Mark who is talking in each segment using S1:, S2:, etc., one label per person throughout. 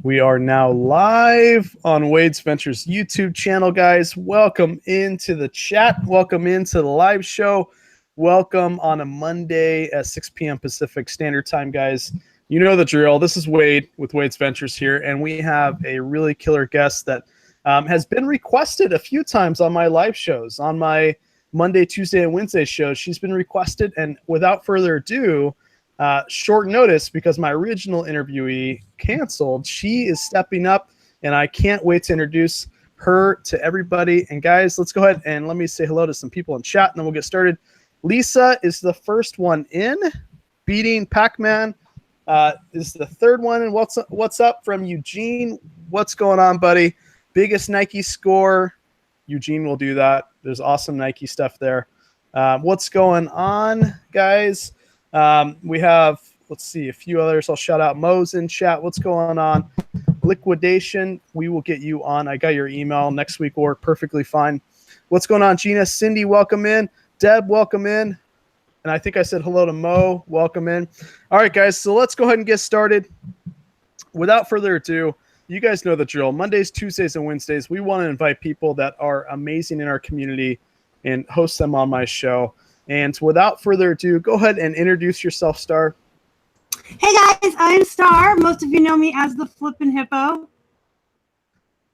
S1: We are now live on Wade's Ventures YouTube channel, guys. Welcome into the chat. Welcome into the live show. Welcome on a Monday at 6 p.m. Pacific Standard Time, guys. You know the drill. This is Wade with Wade's Ventures here, and we have a really killer guest that has been requested a few times on my live shows, on my Monday, Tuesday, and Wednesday shows. She's been requested, and without further ado, short notice because my original interviewee canceled. She is stepping up, and I can't wait to introduce her to everybody. And guys, let's go ahead and let me say hello to some people in chat, and then we'll get started. Lisa is the first one in. Beating Pac-Man is the third one. And what's up from Eugene? What's going on, buddy? Biggest Nike score. Eugene will do that. There's awesome Nike stuff there. What's going on, guys? We have, let's see, a few others. I'll shout out Mo's in chat. What's going on? Liquidation, we will get you on. I got your email. Next week will work perfectly fine. What's going on, Gina? Cindy, welcome in. Deb, welcome in. And I think I said hello to Mo. Welcome in. All right, guys, so let's go ahead and get started. Without further ado, you guys know the drill. Mondays, Tuesdays, and Wednesdays, we want to invite people that are amazing in our community and host them on my show. And without further ado, go ahead and introduce yourself, Star.
S2: Hey guys, I'm Star. Most of you know me as the Flippin' Hippo.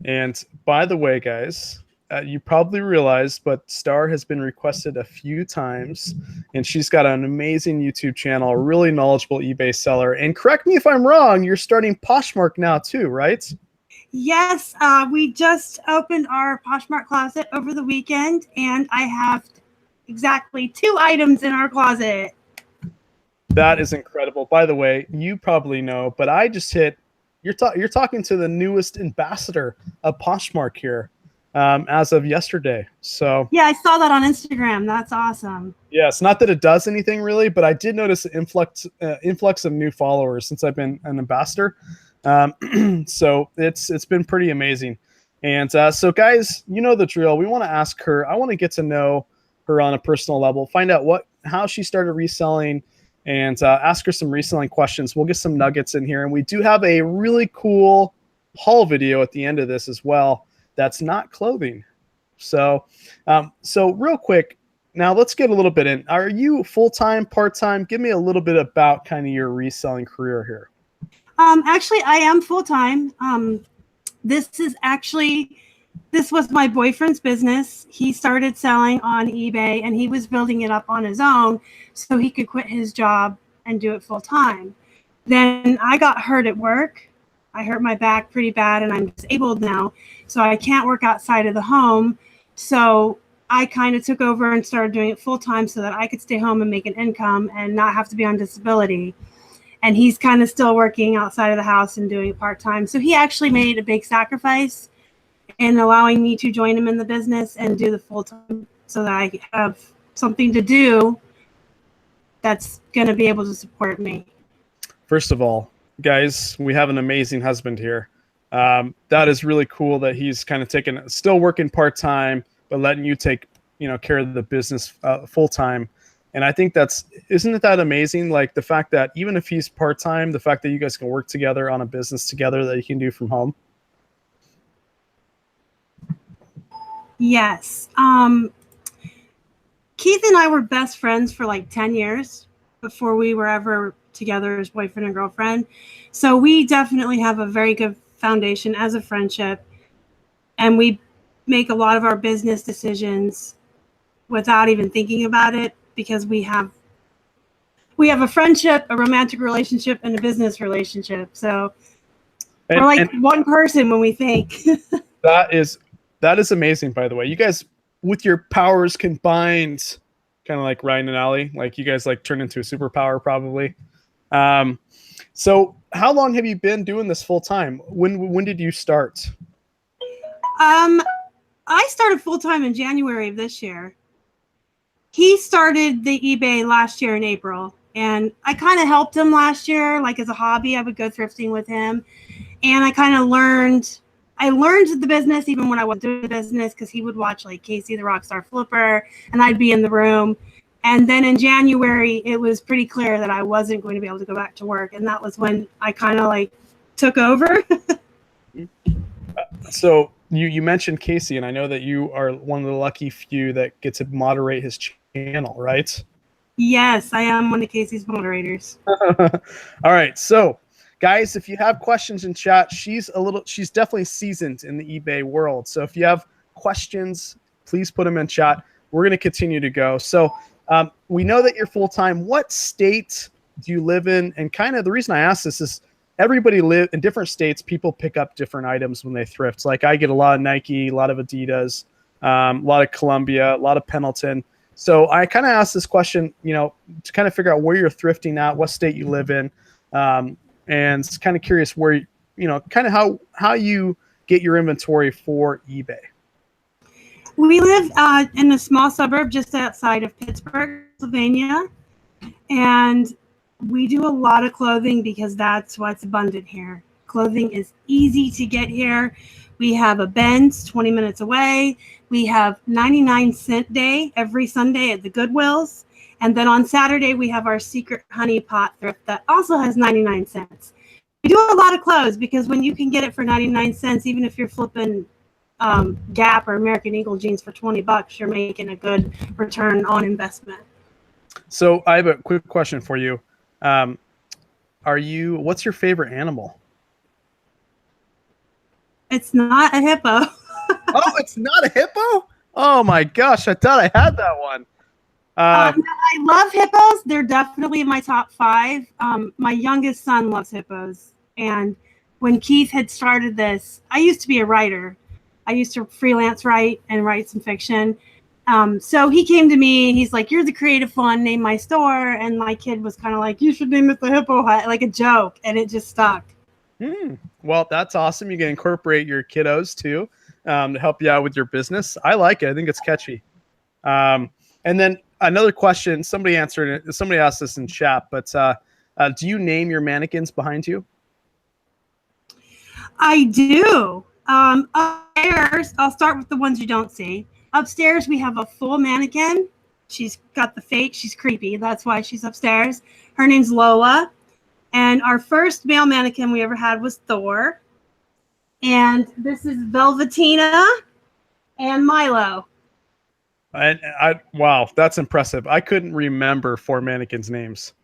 S1: And by the way, guys, you probably realized, but Star has been requested a few times, and she's got an amazing YouTube channel, a really knowledgeable eBay seller. And correct me if I'm wrong, you're starting Poshmark now too, right?
S2: Yes, we just opened our Poshmark closet over the weekend, and I have exactly 2 items in our closet.
S1: That is incredible. By the way, you probably know, but I just hit, you're talking to the newest ambassador of Poshmark here as of yesterday. So
S2: yeah, I saw that on Instagram. That's awesome.
S1: Yes, not that it does anything really, but I did notice an influx of new followers since I've been an ambassador. So it's been pretty amazing. And so guys, you know the drill. We want to ask her. I want to get to know her on a personal level, find out how she started reselling, and ask her some reselling questions. We'll get some nuggets in here, and we do have a really cool haul video at the end of this as well. That's not clothing. So real quick, now let's get a little bit in. Are you full-time, part-time? Give me a little bit about kind of your reselling career here.
S2: Actually, I am full-time. This was my boyfriend's business. He started selling on eBay, and he was building it up on his own so he could quit his job and do it full-time. Then I got hurt at work. I hurt my back pretty bad, and I'm disabled now, so I can't work outside of the home. So I kind of took over and started doing it full-time so that I could stay home and make an income and not have to be on disability. And he's kind of still working outside of the house and doing it part-time. So he actually made a big sacrifice in allowing me to join him in the business and do the full-time so that I have something to do that's going to be able to support me.
S1: First of all, guys, we have an amazing husband here. That is really cool that he's kind of still working part-time, but letting you take, care of the business full-time. And I think isn't it that amazing? Like the fact that even if he's part-time, the fact that you guys can work together on a business together that you can do from home.
S2: Yes. Keith and I were best friends for like 10 years before we were ever together as boyfriend and girlfriend. So we definitely have a very good foundation as a friendship. And we make a lot of our business decisions without even thinking about it because we have a friendship, a romantic relationship, and a business relationship. So we're like one person when we think.
S1: That is amazing, by the way. You guys, with your powers combined, kind of like Ryan and Allie, like you guys like turn into a superpower probably. So how long have you been doing this full time? When did you start?
S2: I started full time in January of this year. He started the eBay last year in April, and I kind of helped him last year, like as a hobby. I would go thrifting with him, and I kind of learned the business even when I wasn't doing the business because he would watch like Casey the Rockstar Flipper, and I'd be in the room. And then in January, it was pretty clear that I wasn't going to be able to go back to work, and that was when I kind of like took over.
S1: So you mentioned Casey, and I know that you are one of the lucky few that get to moderate his channel, right?
S2: Yes, I am one of Casey's moderators.
S1: All right. So guys, if you have questions in chat, she's definitely seasoned in the eBay world. So if you have questions, please put them in chat. We're going to continue to go. So we know that you're full-time. What state do you live in? And kind of the reason I ask this is everybody live in different states. People pick up different items when they thrift. Like I get a lot of Nike, a lot of Adidas, a lot of Columbia, a lot of Pendleton. So I kind of asked this question, to kind of figure out where you're thrifting at, what state you live in, and it's kind of curious where, kind of how you get your inventory for eBay.
S2: We live in a small suburb just outside of Pittsburgh, Pennsylvania, and we do a lot of clothing because that's what's abundant here. Clothing is easy to get here. We have a Ben's 20 minutes away. We have 99-cent day every Sunday at the Goodwills. And then on Saturday, we have our secret honey pot thrift that also has 99 cents. We do a lot of clothes because when you can get it for 99 cents, even if you're flipping Gap or American Eagle jeans for $20, you're making a good return on investment.
S1: So I have a quick question for you. What's your favorite animal?
S2: It's not a hippo.
S1: Oh, it's not a hippo? Oh my gosh, I thought I had that one.
S2: I love hippos. They're definitely in my top 5. My youngest son loves hippos. And when Keith had started this, I used to be a writer. I used to freelance write and write some fiction. So he came to me. He's like, "You're the creative one. Name my store." And my kid was kind of like, "You should name it the Hippo Hut," like a joke. And it just stuck.
S1: Well, that's awesome. You can incorporate your kiddos too to help you out with your business. I like it. I think it's catchy. And then another question. Somebody answered it. Somebody asked this in chat, but do you name your mannequins behind you?
S2: I do. Upstairs, I'll start with the ones you don't see. Upstairs, we have a full mannequin. She's got the fake. She's creepy. That's why she's upstairs. Her name's Lola. And our first male mannequin we ever had was Thor. And this is Velvetina and Milo.
S1: Wow, that's impressive. I couldn't remember 4 mannequins' names.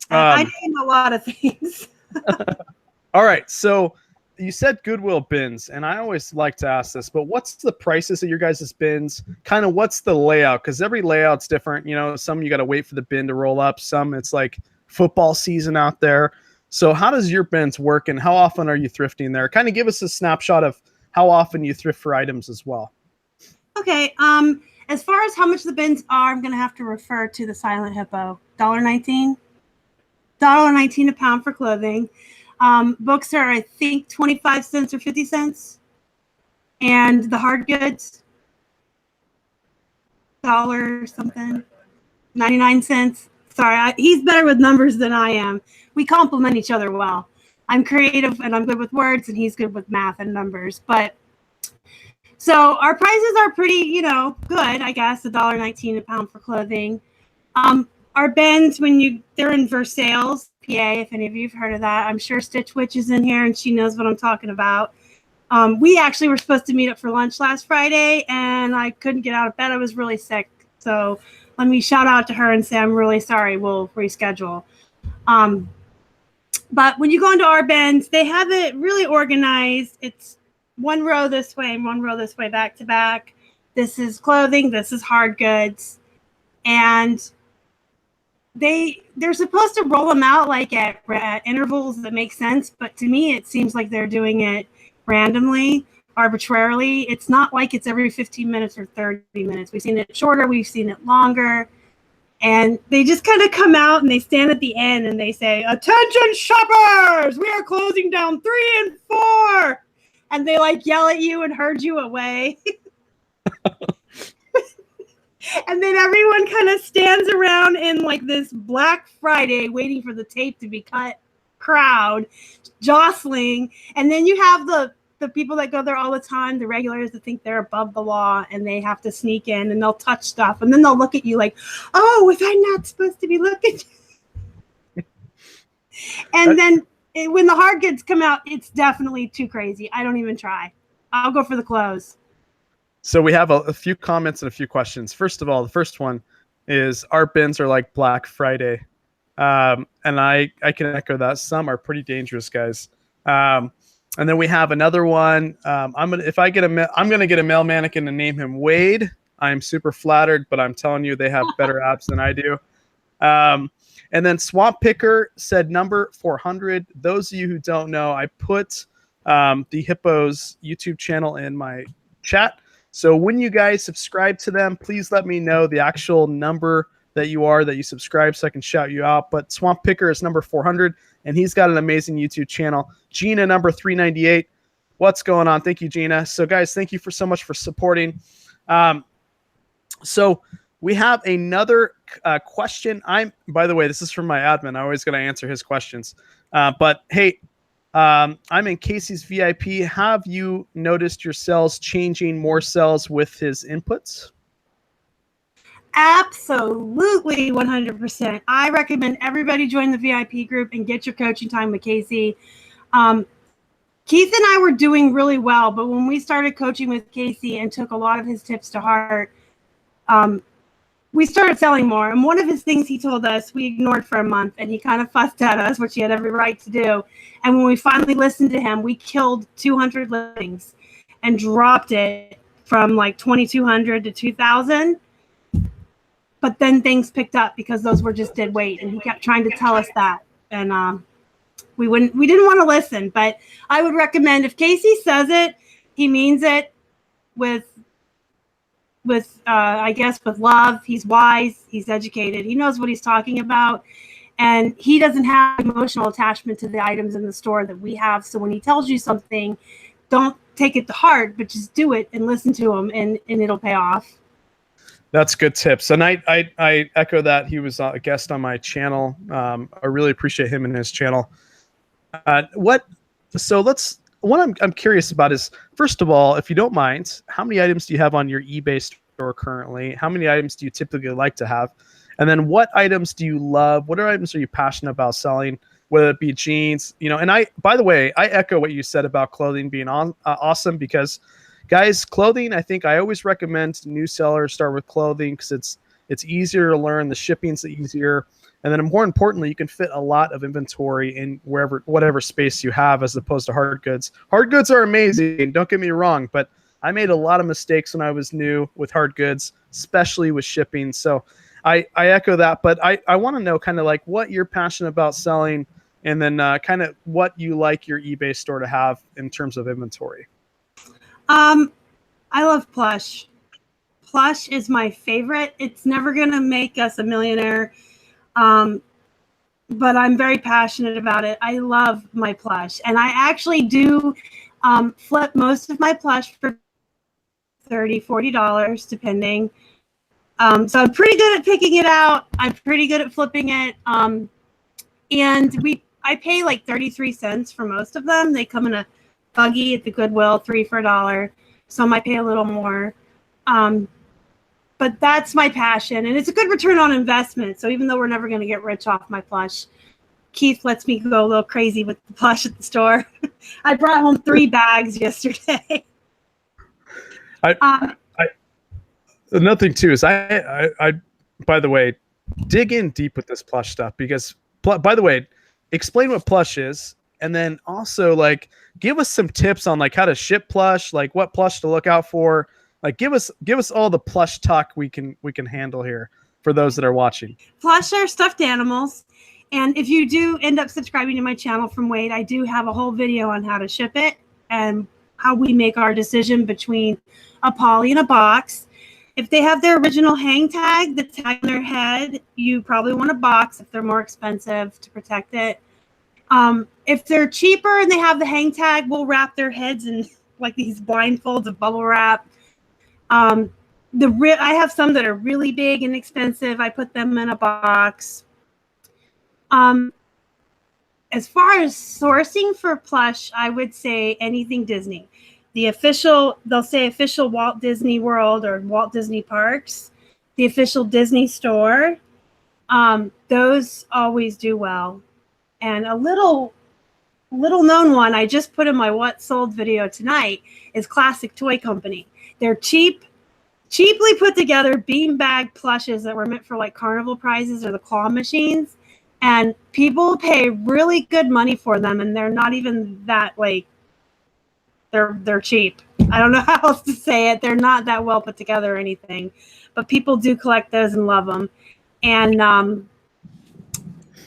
S2: I name a lot of things.
S1: All right, so you said Goodwill Bins, and I always like to ask this, but what's the prices of your guys' bins? Kind of what's the layout? Because every layout's different. Some you got to wait for the bin to roll up. Some it's like football season out there. So how does your bins work, and how often are you thrifting there? Kind of give us a snapshot of how often you thrift for items as well. Okay.
S2: As far as how much the bins are, I'm going to have to refer to the Silent Hippo. $1.19. $1.19 a pound for clothing. Books are, I think, 25 cents or 50 cents. And the hard goods, $1 something, 99 cents. Sorry, he's better with numbers than I am. We complement each other well. I'm creative and I'm good with words, and he's good with math and numbers. But so our prices are pretty, good, I guess. $1.19 a pound for clothing. Our bins, they're in Versailles, PA, if any of you have heard of that. I'm sure Stitch Witch is in here and she knows what I'm talking about. We actually were supposed to meet up for lunch last Friday, and I couldn't get out of bed. I was really sick. So let me shout out to her and say I'm really sorry. We'll reschedule. But when you go into our bins, they have it really organized. It's one row this way and one row this way, back to back. This is clothing. This is hard goods. And they're supposed to roll them out like at intervals that make sense. But to me, it seems like they're doing it randomly, arbitrarily. It's not like it's every 15 minutes or 30 minutes. We've seen it shorter. We've seen it longer. And they just kind of come out and they stand at the end and they say, "Attention shoppers, we are closing down 3 and 4. And they yell at you and herd you away. And then everyone kind of stands around in this Black Friday waiting for the tape to be cut crowd, jostling. And then you have the people that go there all the time, the regulars that think they're above the law and they have to sneak in and they'll touch stuff. And then they'll look at you like, "Oh, was I not supposed to be looking?" And then when the hard goods come out, it's definitely too crazy. I don't even try. I'll go for the clothes.
S1: So we have a few comments and a few questions. First of all, the first one is art bins are like Black Friday. And I can echo that. Some are pretty dangerous, guys. And then we have another one. I'm gonna get a male mannequin and name him Wade. I'm super flattered, but I'm telling you, they have better abs than I do. And then Swamp Picker said number 400. Those of you who don't know, I put the Hippos YouTube channel in my chat. So when you guys subscribe to them, please let me know the actual number that you subscribe so I can shout you out. But Swamp Picker is number 400, and he's got an amazing YouTube channel. Gina, number 398. What's going on? Thank you, Gina. So guys, thank you so much for supporting. So we have another question. By the way, this is from my admin. I always got to answer his questions. But hey, I'm in Casey's VIP. Have you noticed your cells changing more cells with his inputs?
S2: Absolutely, 100%. I recommend everybody join the VIP group and get your coaching time with Casey. Keith and I were doing really well, but when we started coaching with Casey and took a lot of his tips to heart, we started selling more. And one of his things he told us, we ignored for a month, and he kind of fussed at us, which he had every right to do. And when we finally listened to him, we killed 200 listings and dropped it from like 2,200 to 2,000. But then things picked up because those were just dead weight, and he kept trying to tell us that. And we didn't want to listen. But I would recommend, if Casey says it, he means it with I guess with love. He's wise, he's educated, he knows what he's talking about, and he doesn't have emotional attachment to the items in the store that we have. So when he tells you something, don't take it to heart, but just do it and listen to him, and it'll pay off.
S1: That's good tips. And I echo that. He was a guest on my channel. I really appreciate him and his channel. What I'm curious about is, first of all, if you don't mind, how many items do you have on your eBay store currently? How many items do you typically like to have? And then what items do you love? What items are you passionate about selling, whether it be jeans, and by the way, I echo what you said about clothing being awesome, because guys, clothing, I think I always recommend new sellers start with clothing because it's easier to learn. The shipping's easier. And then more importantly, you can fit a lot of inventory in whatever space you have, as opposed to hard goods. Hard goods are amazing, don't get me wrong, but I made a lot of mistakes when I was new with hard goods, especially with shipping. So I echo that, but I want to know kind of like what you're passionate about selling, and then kind of what you like your eBay store to have in terms of inventory.
S2: I love plush. Plush is my favorite. It's never going to make us a millionaire. But I'm very passionate about it. I love my plush, and I actually do flip most of my plush for $30, $40, depending. So I'm pretty good at picking it out. I'm pretty good at flipping it. And I pay like 33 cents for most of them. They come in a buggy at the Goodwill, 3 for $1. Some I pay a little more. But that's my passion, and it's a good return on investment. So even though we're never going to get rich off my plush, Keith lets me go a little crazy with the plush at the store. I brought home 3 bags yesterday.
S1: Another thing too is I by the way, dig in deep with this plush stuff, because by the way, explain what plush is, and then also like give us some tips on like how to ship plush, like what plush to look out for. Like give us all the plush talk we can handle here for those that are watching.
S2: Plush are stuffed animals, and if you do end up subscribing to my channel from Wade, I do have a whole video on how to ship it and how we make our decision between a poly and a box. If they have their original hang tag, the tag on their head, you probably want a box if they're more expensive to protect it. If they're cheaper and they have the hang tag, we'll wrap their heads in like these blindfolds of bubble wrap. I have some that are really big and expensive. I put them in a box. As far as sourcing for plush, I would say anything Disney. They'll say official Walt Disney World or Walt Disney Parks, the official Disney store. Those always do well. And a little little known one I just put in my what sold video tonight is Classic Toy Company. They're cheaply put together beanbag plushes that were meant for like carnival prizes or the claw machines, and people pay really good money for them, and they're not even that like they're cheap. I don't know how else to say it. They're not that well put together or anything, but people do collect those and love them. And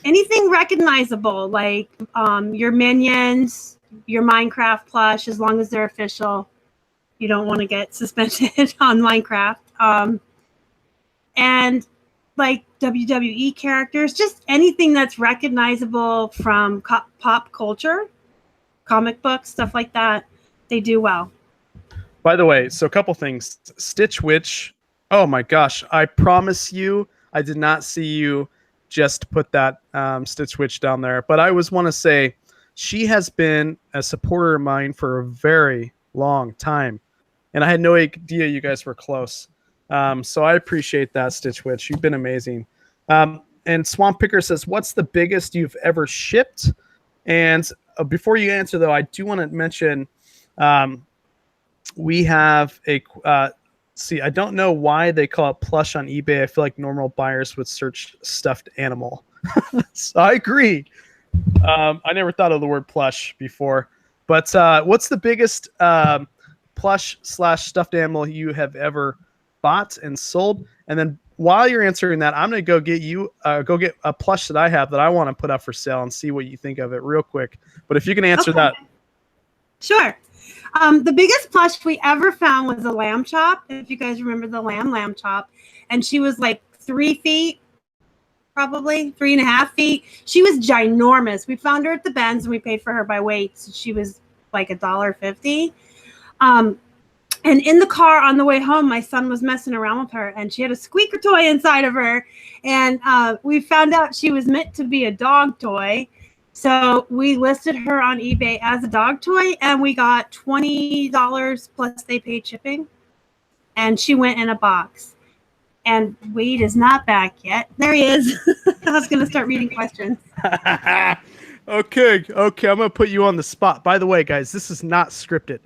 S2: anything recognizable, like your Minions, your Minecraft plush, as long as they're official. You don't want to get suspended on Minecraft. And like WWE characters, just anything that's recognizable from pop culture, comic books, stuff like that, they do well.
S1: By the way, so a couple things. Stitch Witch. Oh my gosh. I promise you, I did not see you just put that Stitch Witch down there. But I always want to say she has been a supporter of mine for a very long time. And I had no idea you guys were close. So I appreciate that, Stitch Witch. You've been amazing. And Swamp Picker says, what's the biggest you've ever shipped? And before you answer, though, I do want to mention we have a see, I don't know why they call it plush on eBay. I feel like normal buyers would search stuffed animal. So I agree. I never thought of the word plush before. But what's the biggest plush / stuffed animal you have ever bought and sold? And then while you're answering that, I'm going to go get a plush that I have that I want to put up for sale and see what you think of it real quick. But if you can answer that.
S2: Sure. The biggest plush we ever found was a lamb chop. If you guys remember the lamb chop. And she was like 3 feet, probably 3.5 feet. She was ginormous. We found her at the Benz and we paid for her by weight. So she was like $1.50. And in the car on the way home, my son was messing around with her and she had a squeaker toy inside of her. And we found out she was meant to be a dog toy. So we listed her on eBay as a dog toy and we got $20 plus they paid shipping. And she went in a box. And Wade is not back yet. There he is. I was going to start reading questions.
S1: Okay. I'm going to put you on the spot. By the way, guys, this is not scripted.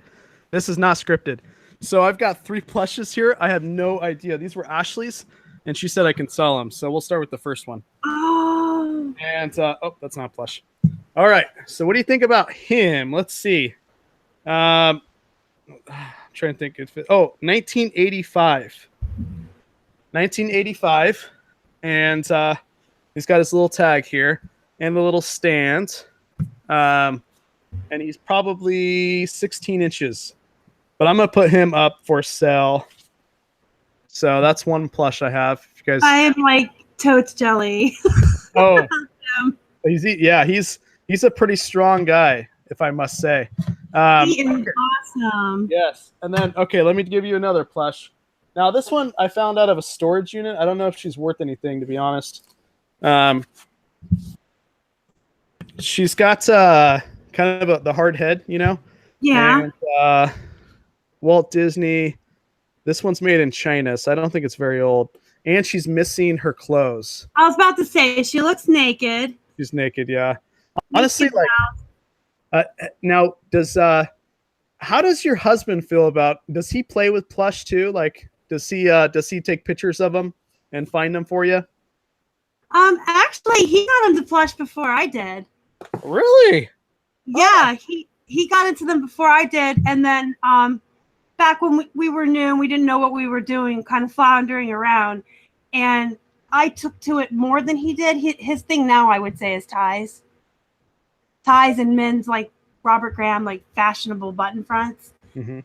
S1: So I've got 3 plushes here. I have no idea. These were Ashley's, and she said I can sell them. So we'll start with the first one.
S2: Oh.
S1: And, that's not a plush. All right. So what do you think about him? Let's see. I'm trying to think. 1985. 1985. And he's got his little tag here and the little stand. And he's probably 16 inches. But I'm going to put him up for sale. So that's one plush I have. If you guys,
S2: I am like totes jelly.
S1: Oh, he's a pretty strong guy, if I must say.
S2: He is awesome.
S1: Yes. And then, okay, let me give you another plush. Now, this one I found out of a storage unit. I don't know if she's worth anything, to be honest. She's got kind of the hard head, you know?
S2: Yeah.
S1: And, Walt Disney. This one's made in China, so I don't think it's very old. And she's missing her clothes.
S2: I was about to say, she looks naked.
S1: She's naked, yeah. Honestly, like, now how does your husband feel about? Does he play with plush too? Like, does he take pictures of them and find them for you?
S2: Actually, he got into plush before I did.
S1: Really?
S2: Yeah, he got into them before I did, and then back when we were new and we didn't know what we were doing, kind of floundering around, and I took to it more than he did. His thing now, I would say, is ties and men's like Robert Graham, like fashionable button fronts. Mm-hmm.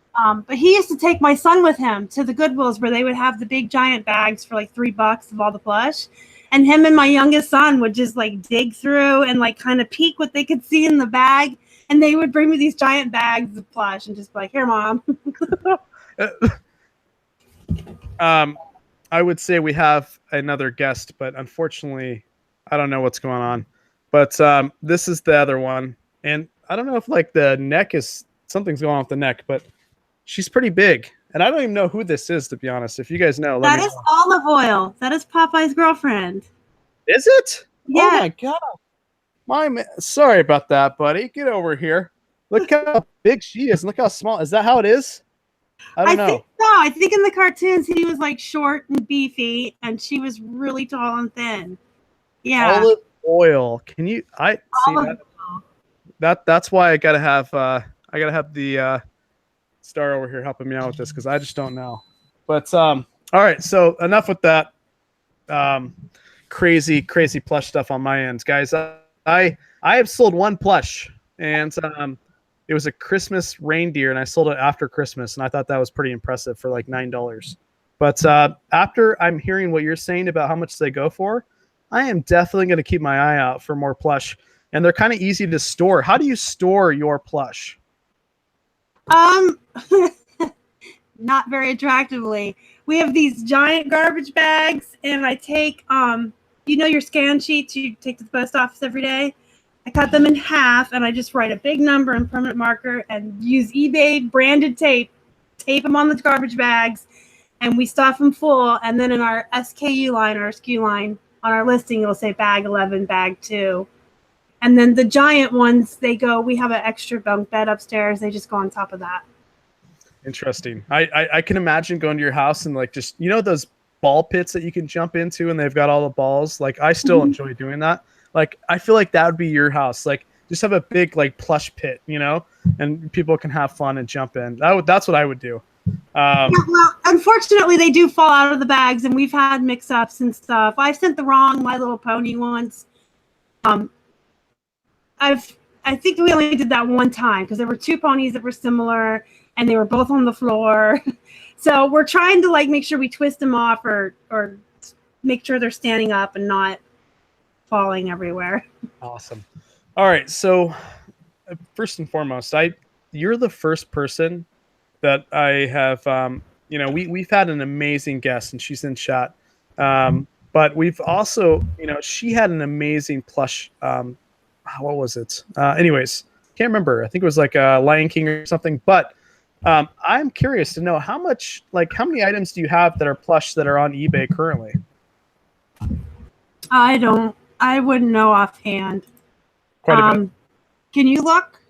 S2: But he used to take my son with him to the Goodwills where they would have the big giant bags for like $3 of all the plush. And him and my youngest son would just like dig through and like kind of peek what they could see in the bag. And they would bring me these giant bags of plush and just be like, here, Mom.
S1: I would say we have another guest, but unfortunately, I don't know what's going on. But this is the other one. And I don't know if like the neck is something's going on with the neck, but she's pretty big. And I don't even know who this is, to be honest. If you guys know,
S2: that is Olive Oil. That is Popeye's girlfriend.
S1: Is it?
S2: Yeah.
S1: Oh my God. Sorry about that, buddy. Get over here. Look how big she is. And look how small. Is that how it is? I don't know.
S2: Think so. I think in the cartoons he was like short and beefy, and she was really tall and thin. Yeah.
S1: Olive oil. Can you? I see that. That's why I gotta have the star over here helping me out with this because I just don't know. But all right. So enough with that. Crazy plush stuff on my end, guys. I have sold one plush, and it was a Christmas reindeer, and I sold it after Christmas, and I thought that was pretty impressive for like $9. But after I'm hearing what you're saying about how much they go for, I am definitely going to keep my eye out for more plush, and they're kind of easy to store. How do you store your plush?
S2: Not very attractively. We have these giant garbage bags, and I take your scan sheets you take to the post office every day. I cut them in half, and I just write a big number in permanent marker and use eBay branded tape them on the garbage bags, and we stuff them full. And then in our SKU line, our SKU line on our listing, it'll say bag 11, bag 2. And then the giant ones, we have an extra bunk bed upstairs. They just go on top of that.
S1: Interesting. I can imagine going to your house and like just, those ball pits that you can jump into and they've got all the balls. Like I still enjoy doing that. Like, I feel like that would be your house. Like just have a big like plush pit, and people can have fun and jump in. That's what I would do.
S2: Well, unfortunately they do fall out of the bags and we've had mix ups and stuff. I sent the wrong My Little Pony once. I think we only did that one time because there were two ponies that were similar and they were both on the floor. So we're trying to like make sure we twist them off or make sure they're standing up and not falling everywhere.
S1: Awesome. All right. So first and foremost, you're the first person that I have, we've had an amazing guest and she's in chat. But we've also, she had an amazing plush. What was it? Anyways, can't remember. I think it was like a Lion King or something, but I'm curious to know how many items do you have that are plush that are on eBay currently?
S2: I wouldn't know offhand.
S1: Quite a bit.
S2: Can you look?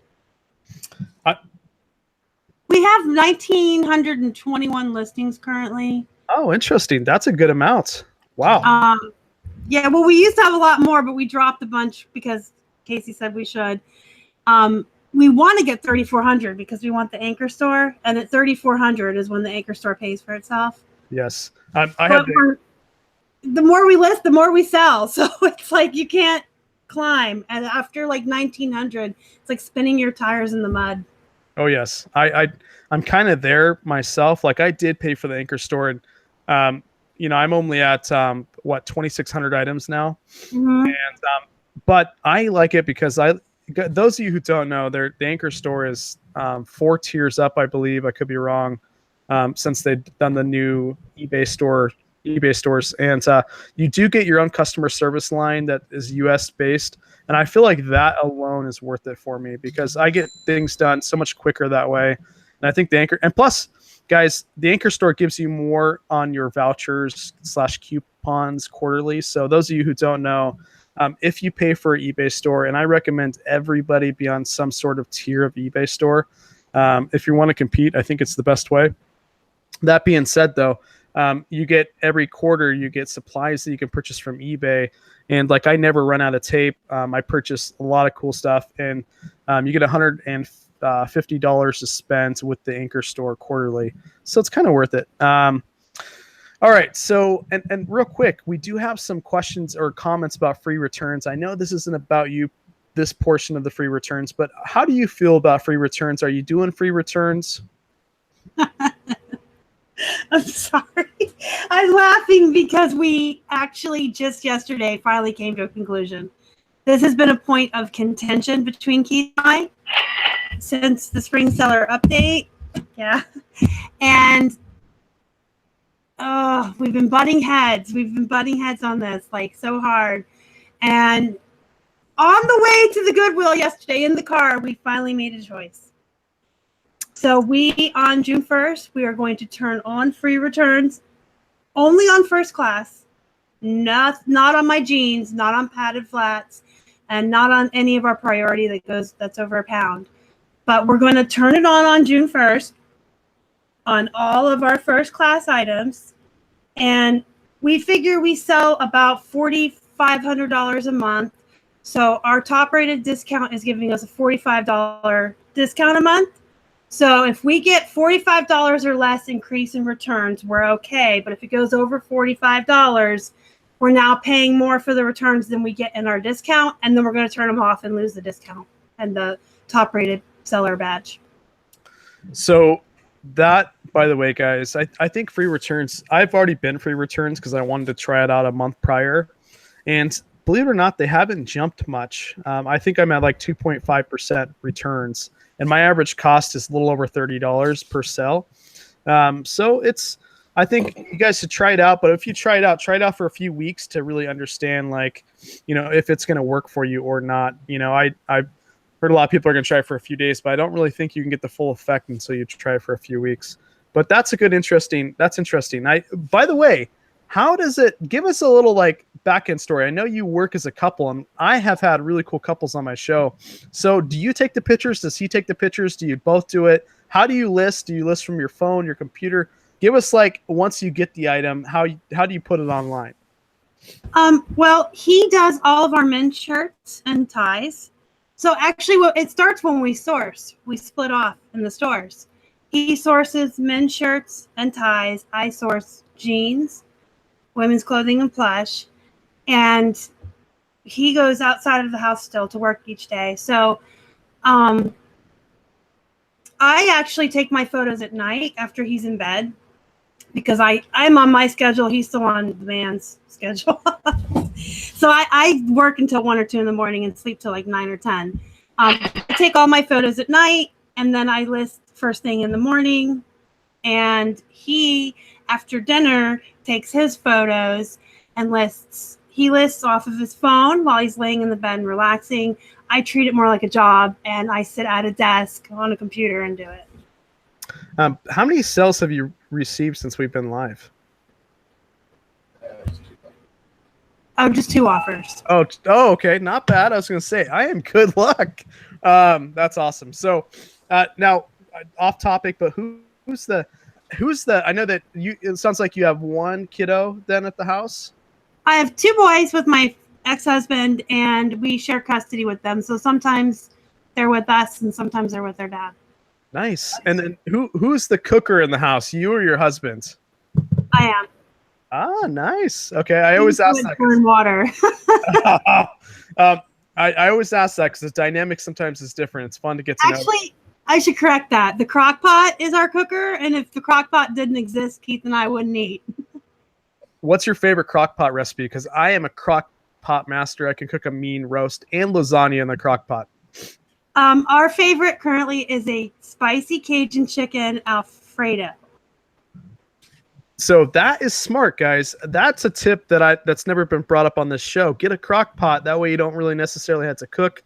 S2: We have 1,921 listings currently.
S1: Oh, interesting. That's a good amount. Wow.
S2: Yeah, well, we used to have a lot more, but we dropped a bunch because Casey said we should. We want to get 3,400 because we want the anchor store, and at 3,400 is when the anchor store pays for itself.
S1: Yes.
S2: The more we list, the more we sell. So it's like you can't climb. And after like 1,900, it's like spinning your tires in the mud.
S1: Oh, yes. I'm kind of there myself. Like I did pay for the anchor store, and I'm only at 2,600 items now. Mm-hmm. And but I like it because those of you who don't know, the anchor store is 4 tiers up, I believe. I could be wrong. Since they've done the new eBay stores, and you do get your own customer service line that is US based, and I feel like that alone is worth it for me because I get things done so much quicker that way. And I think the anchor, and plus, guys, the anchor store gives you more on your vouchers / coupons quarterly. So those of you who don't know, if you pay for an eBay store, and I recommend everybody be on some sort of tier of eBay store. If you want to compete, I think it's the best way. That being said, though, you get every quarter, you get supplies that you can purchase from eBay. And like, I never run out of tape. I purchase a lot of cool stuff, and you get $150 to spend with the anchor store quarterly. So it's kind of worth it. All right. So, and real quick, we do have some questions or comments about free returns. I know this isn't about you, this portion of the free returns, but how do you feel about free returns? Are you doing free returns?
S2: I'm sorry. I'm laughing because we actually just yesterday finally came to a conclusion. This has been a point of contention between Keith and I since the spring seller update. Yeah. And we've been butting heads. We've been butting heads on this like so hard. And on the way to the Goodwill yesterday in the car, we finally made a choice. So on June 1st, we are going to turn on free returns only on first class, not on my jeans, not on padded flats, and not on any of our priority that's over £1. But we're going to turn it on June 1st on all of our first class items. And we figure we sell about $4,500 a month. So our top rated discount is giving us a $45 discount a month. So if we get $45 or less increase in returns, we're okay. But if it goes over $45, we're now paying more for the returns than we get in our discount. And then we're going to turn them off and lose the discount and the top rated seller badge.
S1: So that, by the way, guys, I think free returns, I've already been free returns because I wanted to try it out a month prior. And believe it or not, they haven't jumped much. I think I'm at like 2.5% returns. And my average cost is a little over $30 per sale. So I think you guys should try it out. But if you try it out for a few weeks to really understand, like, if it's going to work for you or not. I've heard a lot of people are going to try it for a few days, but I don't really think you can get the full effect until you try it for a few weeks. But that's interesting. By the way, how does it, give us a little like back end story. I know you work as a couple, and I have had really cool couples on my show. So do you take the pictures? Does he take the pictures? Do you both do it? How do you list? Do you list from your phone, your computer? Give us, like, once you get the item, how do you put it online?
S2: Well, he does all of our men's shirts and ties. So actually, it starts when we source. We split off in the stores. He sources men's shirts and ties. I source jeans, women's clothing, and plush. And he goes outside of the house still to work each day. So I actually take my photos at night after he's in bed because I'm on my schedule. He's still on the man's schedule. So I work until 1 or 2 in the morning and sleep till like 9 or 10. I take all my photos at night, and then I list first thing in the morning. And he, after dinner, takes his photos and lists. He lists off of his phone while he's laying in the bed and relaxing. I treat it more like a job, and I sit at a desk on a computer and do it.
S1: How many sales have you received since we've been live?
S2: Oh, just 2 offers.
S1: Oh, okay. Not bad. I was going to say, I am good luck. That's awesome. So now off topic, but who's the, I know that it sounds like you have 1 kiddo then at the house.
S2: I have 2 boys with my ex-husband, and we share custody with them. So sometimes they're with us and sometimes they're with their dad.
S1: Nice. And then who's the cooker in the house? You or your husband?
S2: I am.
S1: Ah, nice. Okay. I always ask that.
S2: Burn water.
S1: I always ask that because the dynamic sometimes is different. It's fun to get to know.
S2: Actually, I should correct that. The Crock Pot is our cooker, and if the Crock Pot didn't exist, Keith and I wouldn't eat.
S1: What's your favorite Crock Pot recipe? Because I am a Crock Pot master. I can cook a mean roast and lasagna in the Crock Pot.
S2: Our favorite currently is a spicy Cajun chicken Alfredo.
S1: So that is smart, guys. That's a tip that's never been brought up on this show. Get a Crock Pot. That way you don't really necessarily have to cook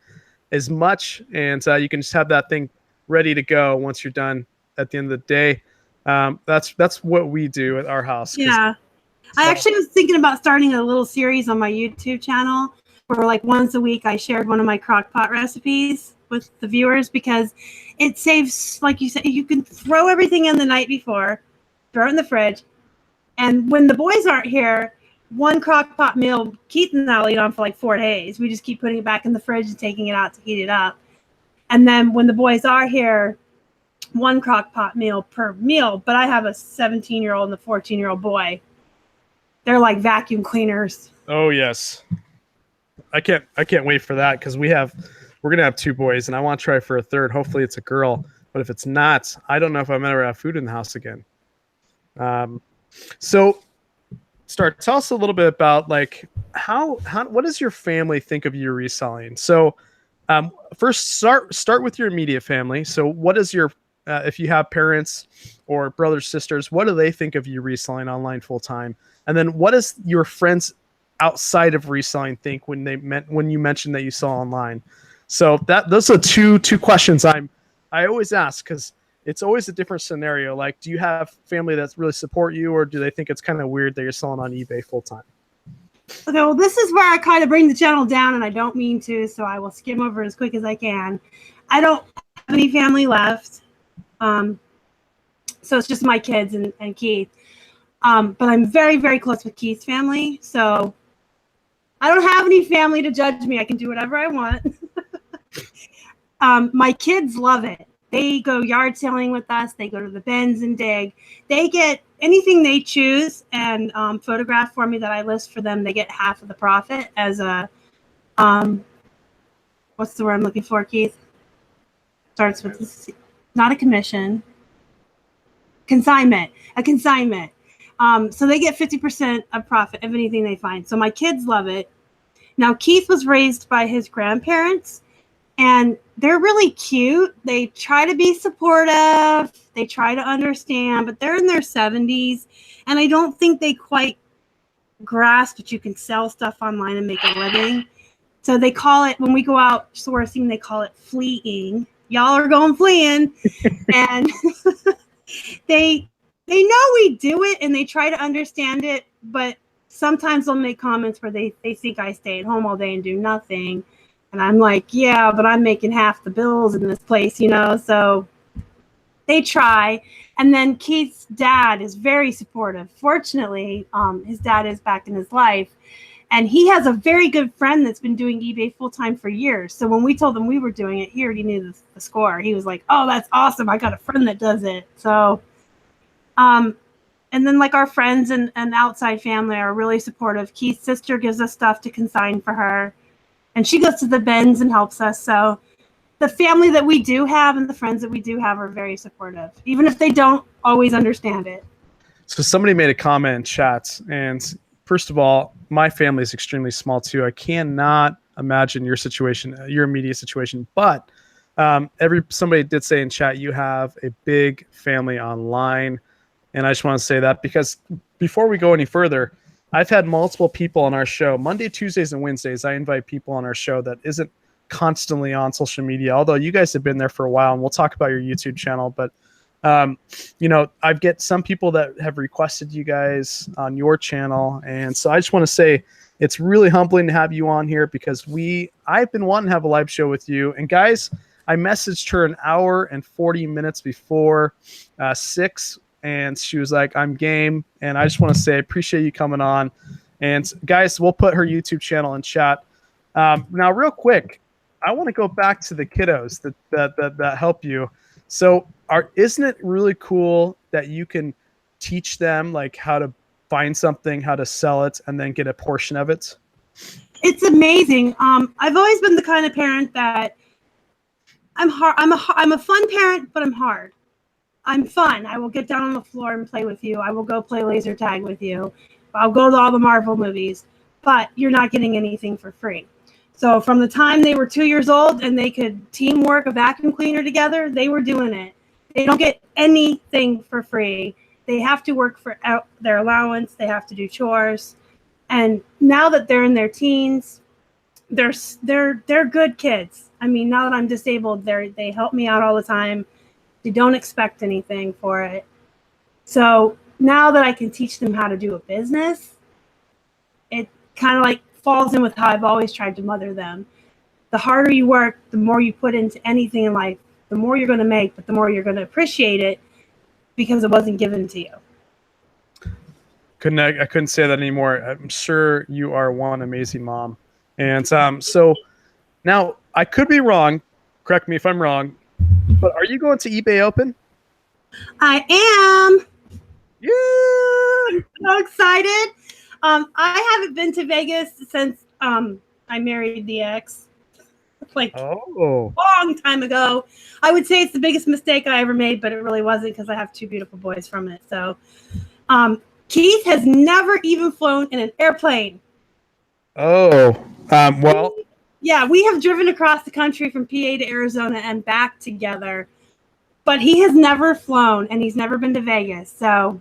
S1: as much, and you can just have that thing ready to go once you're done at the end of the day. That's what we do at our house.
S2: Yeah. I actually was thinking about starting a little series on my YouTube channel where, like, once a week I shared one of my Crock Pot recipes with the viewers, because it saves, like you said, you can throw everything in the night before, throw it in the fridge, and when the boys aren't here, 1 Crock Pot meal Keith and I'll eat on for like 4 days. We just keep putting it back in the fridge and taking it out to heat it up. And then when the boys are here, 1 Crock Pot meal per meal. But I have a 17-year-old and a 14-year-old boy. They're like vacuum cleaners.
S1: Oh yes, I can't wait for that, because we're gonna have 2 boys, and I want to try for a third. Hopefully it's a girl, but if it's not, I don't know if I'm ever have food in the house again. So tell us a little bit about, like, what does your family think of you reselling? So first start with your immediate family. So what is your if you have parents or brothers, sisters, what do they think of you reselling online full time? And then what does your friends outside of reselling think when you mentioned that you saw online? So those are two questions I always ask, because it's always a different scenario. Like, do you have family that really support you, or do they think it's kind of weird that you're selling on eBay full time?
S2: Okay, well, this is where I kind of bring the channel down, and I don't mean to, so I will skim over as quick as I can. I don't have any family left, so it's just my kids and Keith. But I'm very, very close with Keith's family, so I don't have any family to judge me. I can do whatever I want. My kids love it. They go yard selling with us. They go to the bins and dig. They get anything they choose and photograph for me that I list for them. They get half of the profit as a, what's the word I'm looking for, Keith? Starts with this, not a commission. Consignment. A consignment. So they get 50% of profit of anything they find. So my kids love it. Now, Keith was raised by his grandparents, and they're really cute. They try to be supportive. They try to understand, but they're in their 70s, and I don't think they quite grasp that you can sell stuff online and make a living. So they call it, when we go out sourcing, they call it fleeing. Y'all are going fleeing. And they know we do it, and they try to understand it, but sometimes they'll make comments where they think I stay at home all day and do nothing. And I'm like, yeah, but I'm making half the bills in this place, you know? So they try. And then Keith's dad is very supportive. Fortunately, his dad is back in his life. And he has a very good friend that's been doing eBay full-time for years. So when we told him we were doing it, he already knew the score. He was like, oh, that's awesome. I got a friend that does it. So, and then like our friends and outside family are really supportive. Keith's sister gives us stuff to consign for her. And she goes to the bins and helps us. So the family that we do have and the friends that we do have are very supportive, even if they don't always understand it.
S1: So somebody made a comment in chats, and first of all, my family is extremely small too. I cannot imagine your situation, your immediate situation. But somebody did say in chat, you have a big family online. And I just want to say that because before we go any further, I've had multiple people on our show. Monday, Tuesdays, and Wednesdays, I invite people on our show that isn't constantly on social media, although you guys have been there for a while, and we'll talk about your YouTube channel. But, you know, I get some people that have requested you guys on your channel. And so I just want to say it's really humbling to have you on here because I've been wanting to have a live show with you. And guys, I messaged her an hour and 40 minutes before 6. And she was like, I'm game. And I just want to say, I appreciate you coming on. And guys, we'll put her YouTube channel in chat. Now, real quick, I want to go back to the kiddos that help you. So isn't it really cool that you can teach them like how to find something, how to sell it, and then get a portion of it?
S2: It's amazing. I've always been the kind of parent that I'm hard. I'm a fun parent, but I'm hard. I'm fun. I will get down on the floor and play with you. I will go play laser tag with you. I'll go to all the Marvel movies, but you're not getting anything for free. So from the time they were 2 years old and they could teamwork a vacuum cleaner together, they were doing it. They don't get anything for free. They have to work for their allowance. They have to do chores. And now that they're in their teens, they're good kids. I mean, now that I'm disabled, they help me out all the time. They don't expect anything for it. So now that I can teach them how to do a business, it kind of like falls in with how I've always tried to mother them. The harder you work, the more you put into anything in life, the more you're going to make, but the more you're going to appreciate it because it wasn't given to you.
S1: I couldn't say that anymore. I'm sure you are one amazing mom. And so now I could be wrong. Correct me if I'm wrong. But are you going to eBay Open?
S2: I am.
S1: Yeah.
S2: I'm so excited. I haven't been to Vegas since I married the ex. Like long time ago. I would say it's the biggest mistake I ever made, but it really wasn't because I have two beautiful boys from it. So Keith has never even flown in an airplane.
S1: Oh, well.
S2: Yeah, we have driven across the country from PA to Arizona and back together, but he has never flown and he's never been to Vegas. So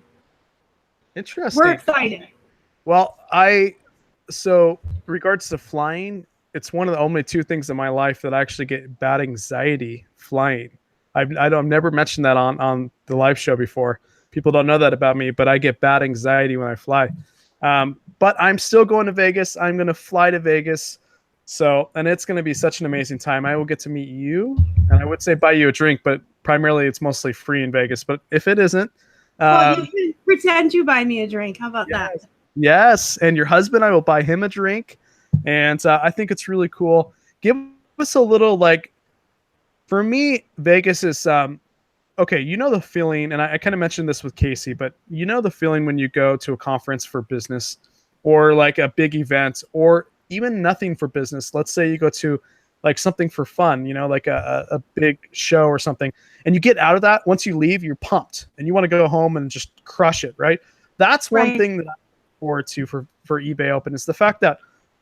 S1: interesting.
S2: We're excited.
S1: Well, so regards to flying, it's one of the only two things in my life that I actually get bad anxiety flying. I've never mentioned that on the live show before. People don't know that about me, but I get bad anxiety when I fly. But I'm still going to Vegas. I'm going to fly to Vegas. So, and it's going to be such an amazing time. I will get to meet you, and I would say buy you a drink, but primarily it's mostly free in Vegas. But if it isn't,
S2: well, you can pretend you buy me a drink. How about that?
S1: Yes, and your husband, I will buy him a drink, and I think it's really cool. Give us a little, like, for me, Vegas is okay. You know the feeling, and I kind of mentioned this with Casey, but you know the feeling when you go to a conference for business, or like a big event, or even nothing for business. Let's say you go to like something for fun, you know, like a big show or something, and you get out of that. Once you leave, you're pumped, and you want to go home and just crush it, right? That's one thing that I look forward to for eBay Open is the fact that,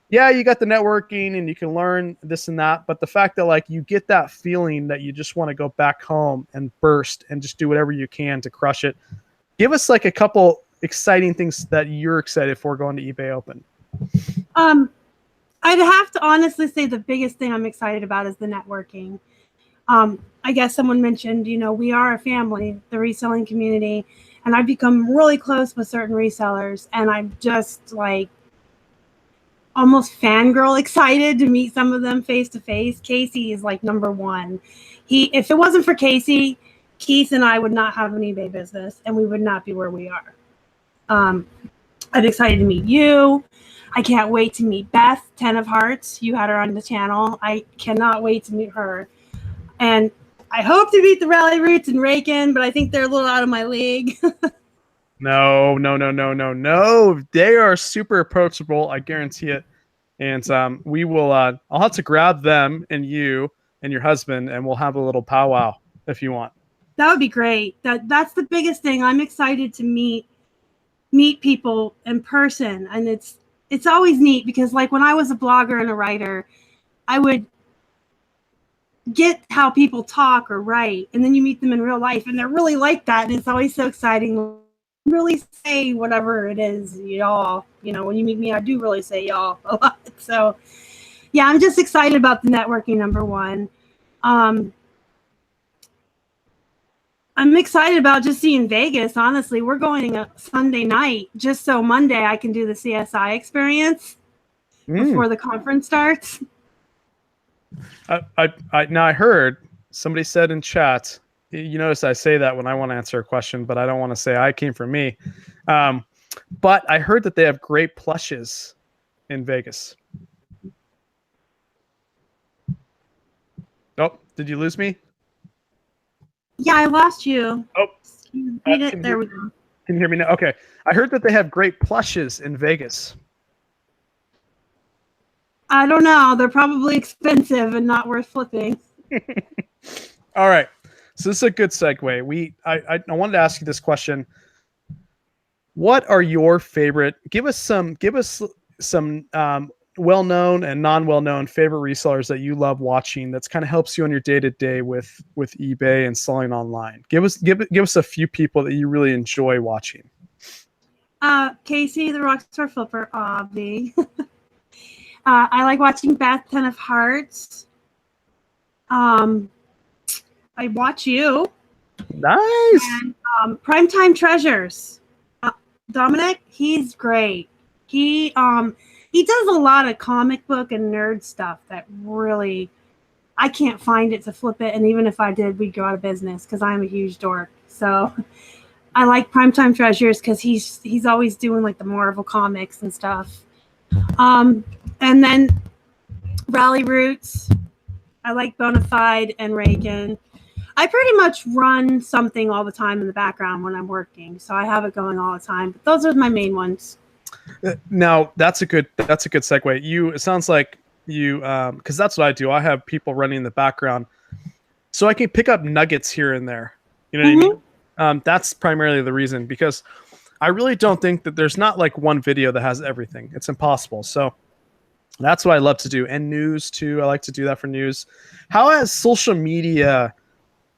S1: yeah, you got the networking and you can learn this and that, but the fact that like you get that feeling that you just want to go back home and burst and just do whatever you can to crush it. Give us like a couple exciting things that you're excited for going to eBay Open.
S2: I'd have to honestly say the biggest thing I'm excited about is the networking. I guess someone mentioned, you know, we are a family, the reselling community, and I've become really close with certain resellers, and I'm just like almost fangirl excited to meet some of them face to face. Casey is like number one. If it wasn't for Casey, Keith and I would not have an eBay business, and we would not be where we are. I'm excited to meet you. I can't wait to meet Beth, 10 of Hearts. You had her on the channel. I cannot wait to meet her. And I hope to meet the Rally Roots and Raccoon, but I think they're a little out of my league.
S1: No. They are super approachable. I guarantee it. And we will, I'll have to grab them and you and your husband, and we'll have a little powwow if you want.
S2: That would be great. That's the biggest thing. I'm excited to meet people in person. And it's always neat because like when I was a blogger and a writer, I would get how people talk or write, and then you meet them in real life and they're really like that. And it's always so exciting to really say whatever it is, y'all. You know, when you meet me, I do really say y'all a lot. So yeah, I'm just excited about the networking, number one. I'm excited about just seeing Vegas. Honestly, we're going a Sunday night just so Monday I can do the CSI experience before the conference starts.
S1: Now I heard somebody said in chat, you notice I say that when I want to answer a question, but I don't want to say I came from me. But I heard that they have great plushes in Vegas. Oh, did you lose me?
S2: Yeah, I lost you.
S1: Oh,
S2: there we go.
S1: Can you hear me now? Okay. I heard that they have great plushes in Vegas.
S2: I don't know. They're probably expensive and not worth flipping.
S1: All right. So this is a good segue. I wanted to ask you this question. What are your favorite? Give us some well-known and non-well-known favorite resellers that you love watching. That's kind of helps you on your day-to-day with eBay and selling online. Give us a few people that you really enjoy watching.
S2: Casey, the Rockstar Flipper, Obvi. I like watching Beth, 10 of Hearts. I watch you.
S1: Nice.
S2: And Primetime Treasures. Dominic, he's great. He does a lot of comic book and nerd stuff that really, I can't find it to flip it. And even if I did, we'd go out of business because I'm a huge dork. So I like Primetime Treasures because he's always doing like the Marvel comics and stuff. And then Rally Roots. I like Bonafide and Reagan. I pretty much run something all the time in the background when I'm working, so I have it going all the time. But those are my main ones.
S1: Now that's a good segue. It sounds like you because that's what I do. I have people running in the background, so I can pick up nuggets here and there. You know what I mean? That's primarily the reason, because I really don't think that there's not like one video that has everything. It's impossible. So that's what I love to do. And news too. I like to do that for news. How has social media,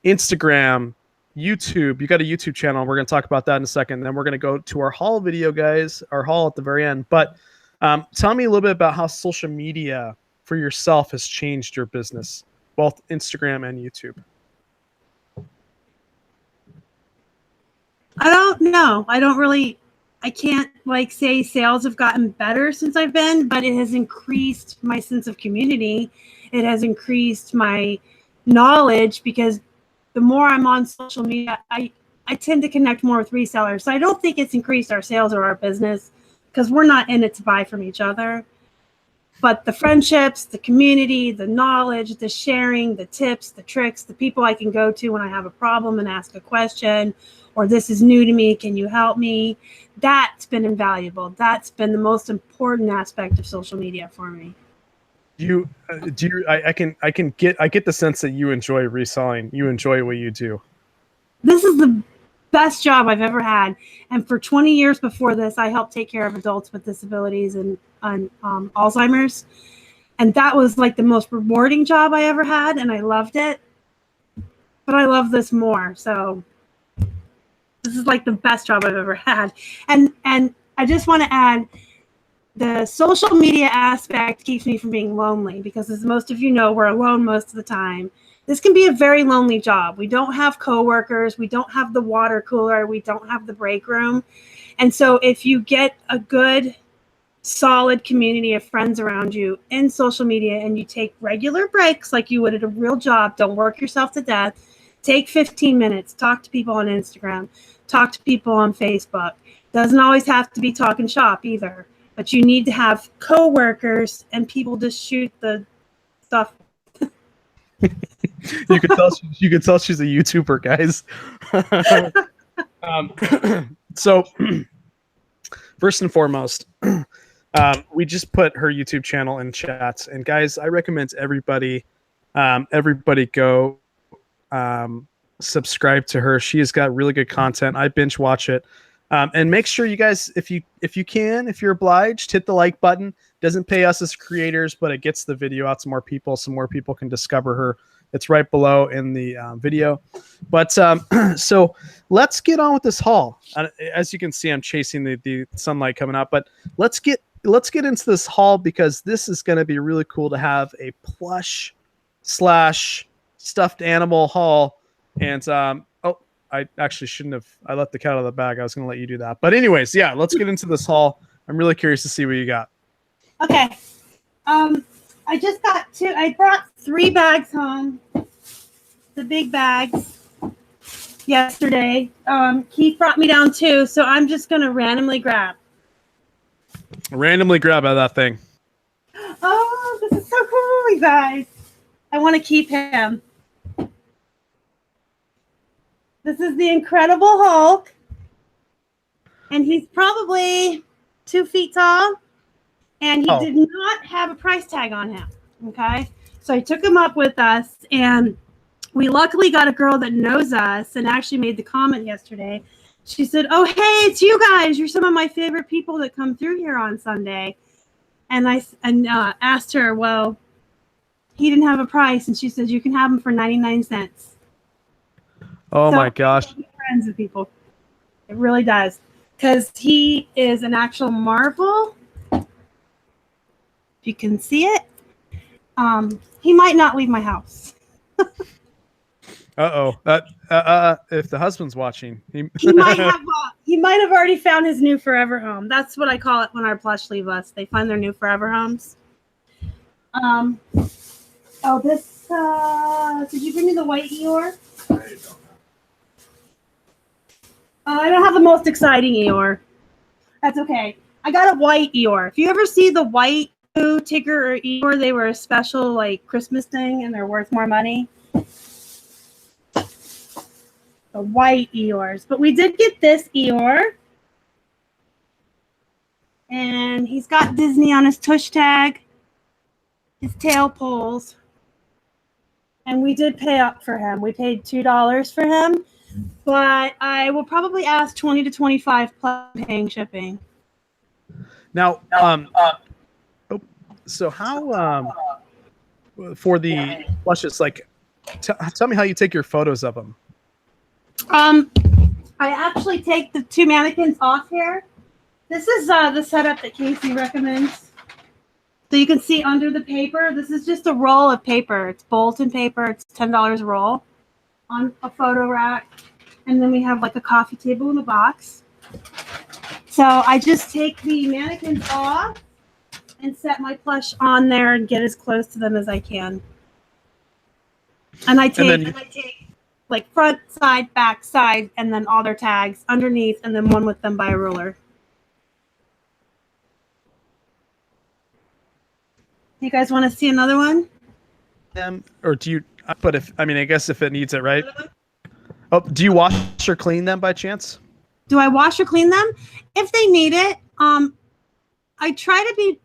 S1: Instagram, YouTube, you got a YouTube channel. We're going to talk about that in a second. Then we're going to go to our haul video, guys, our haul at the very end. But tell me a little bit about how social media for yourself has changed your business, both Instagram and YouTube.
S2: I don't know. I can't like say sales have gotten better since I've been, but it has increased my sense of community. It has increased my knowledge because the more I'm on social media, I tend to connect more with resellers. So I don't think it's increased our sales or our business because we're not in it to buy from each other. But the friendships, the community, the knowledge, the sharing, the tips, the tricks, the people I can go to when I have a problem and ask a question, or this is new to me, can you help me? That's been invaluable. That's been the most important aspect of social media for me.
S1: I get the sense that you enjoy reselling. You enjoy what you do.
S2: This is the best job I've ever had. And for 20 years before this, I helped take care of adults with disabilities and Alzheimer's. And that was like the most rewarding job I ever had. And I loved it. But I love this more. So this is like the best job I've ever had. And I just want to add, the social media aspect keeps me from being lonely because, as most of you know, we're alone most of the time. This can be a very lonely job. We don't have coworkers. We don't have the water cooler. We don't have the break room. And so if you get a good, solid community of friends around you in social media and you take regular breaks like you would at a real job, don't work yourself to death, take 15 minutes, talk to people on Instagram, talk to people on Facebook. Doesn't always have to be talking shop either. But you need to have coworkers and people to shoot the stuff.
S1: You could tell she's a YouTuber, guys. So first and foremost, we just put her YouTube channel in chats, and guys, I recommend everybody go subscribe to her. She has got really good content. I binge watch it. And make sure you guys, if you're obliged, hit the like button. Doesn't pay us as creators, but it gets the video out to more people so more people can discover her. It's right below in the video. But so let's get on with this haul. As you can see, I'm chasing the sunlight coming out, but let's get into this haul because this is going to be really cool to have a plush / stuffed animal haul. And I actually shouldn't have. I let the cat out of the bag. I was going to let you do that. But anyways, yeah, let's get into this haul. I'm really curious to see what you got.
S2: Okay. I just got I brought 3 bags home. The big bags yesterday. Keith brought me down 2, so I'm just going to randomly grab.
S1: Randomly grab out of that thing.
S2: Oh, this is so cool, you guys. I want to keep him. This is the Incredible Hulk. And he's probably 2 feet tall. And he did not have a price tag on him. Okay. So I took him up with us. And we luckily got a girl that knows us and actually made the comment yesterday. She said, "Oh, hey, it's you guys. You're some of my favorite people that come through here on Sunday." And I asked her, well, he didn't have a price. And she said, "You can have him for 99 cents.
S1: Oh my gosh.
S2: Friends with people. It really does. Because he is an actual marvel. If you can see it. He might not leave my house.
S1: Uh-oh. If the husband's watching.
S2: He might have already found his new forever home. That's what I call it when our plush leave us. They find their new forever homes. This did you bring me the white Eeyore? I don't have the most exciting Eeyore. That's okay. I got a white Eeyore. If you ever see the white Tigger or Eeyore, they were a special like Christmas thing and they're worth more money. The white Eeyores. But we did get this Eeyore. And he's got Disney on his tush tag. His tail pulls. And we did pay up for him. We paid $2 for him. But I will probably ask $20 to $25 plus paying shipping.
S1: Now, so how for the plushes, like, tell me how you take your photos of them.
S2: I actually take the 2 mannequins off here. This is the setup that Casey recommends. So you can see under the paper, this is just a roll of paper. It's Bolton paper. It's $10 a roll on a photo rack. And then we have like a coffee table in a box. So I just take the mannequins off and set my plush on there and get as close to them as I can. And I take like front, side, back, side, and then all their tags underneath, and then one with them by a ruler. You guys want to see another one?
S1: Or do you? But I guess if it needs it, right? Oh, do you wash or clean them by chance?
S2: Do I wash or clean them? If they need it, I try to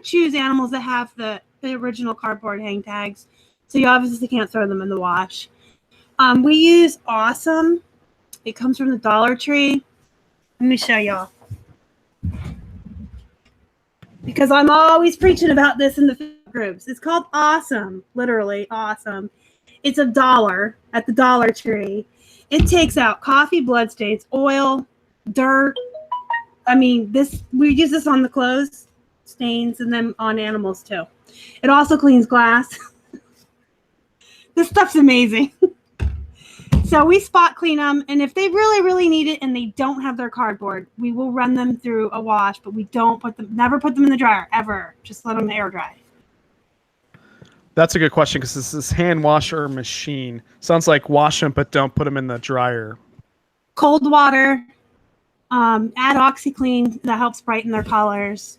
S2: choose animals that have the original cardboard hang tags, so you obviously can't throw them in the wash. We use Awesome. It comes from the Dollar Tree. Let me show y'all. Because I'm always preaching about this in the groups. It's called Awesome, literally Awesome. It's $1 at the Dollar Tree. It takes out coffee, bloodstains, oil, dirt. We use this on the clothes, stains, and then on animals too. It also cleans glass. This stuff's amazing. So we spot clean them, and if they really, really need it and they don't have their cardboard, we will run them through a wash, but we don't never put them in the dryer, ever. Just let them air dry.
S1: That's a good question, because this is hand wash or machine. Sounds like wash them, but don't put them in the dryer.
S2: Cold water, add OxyClean, that helps brighten their colors,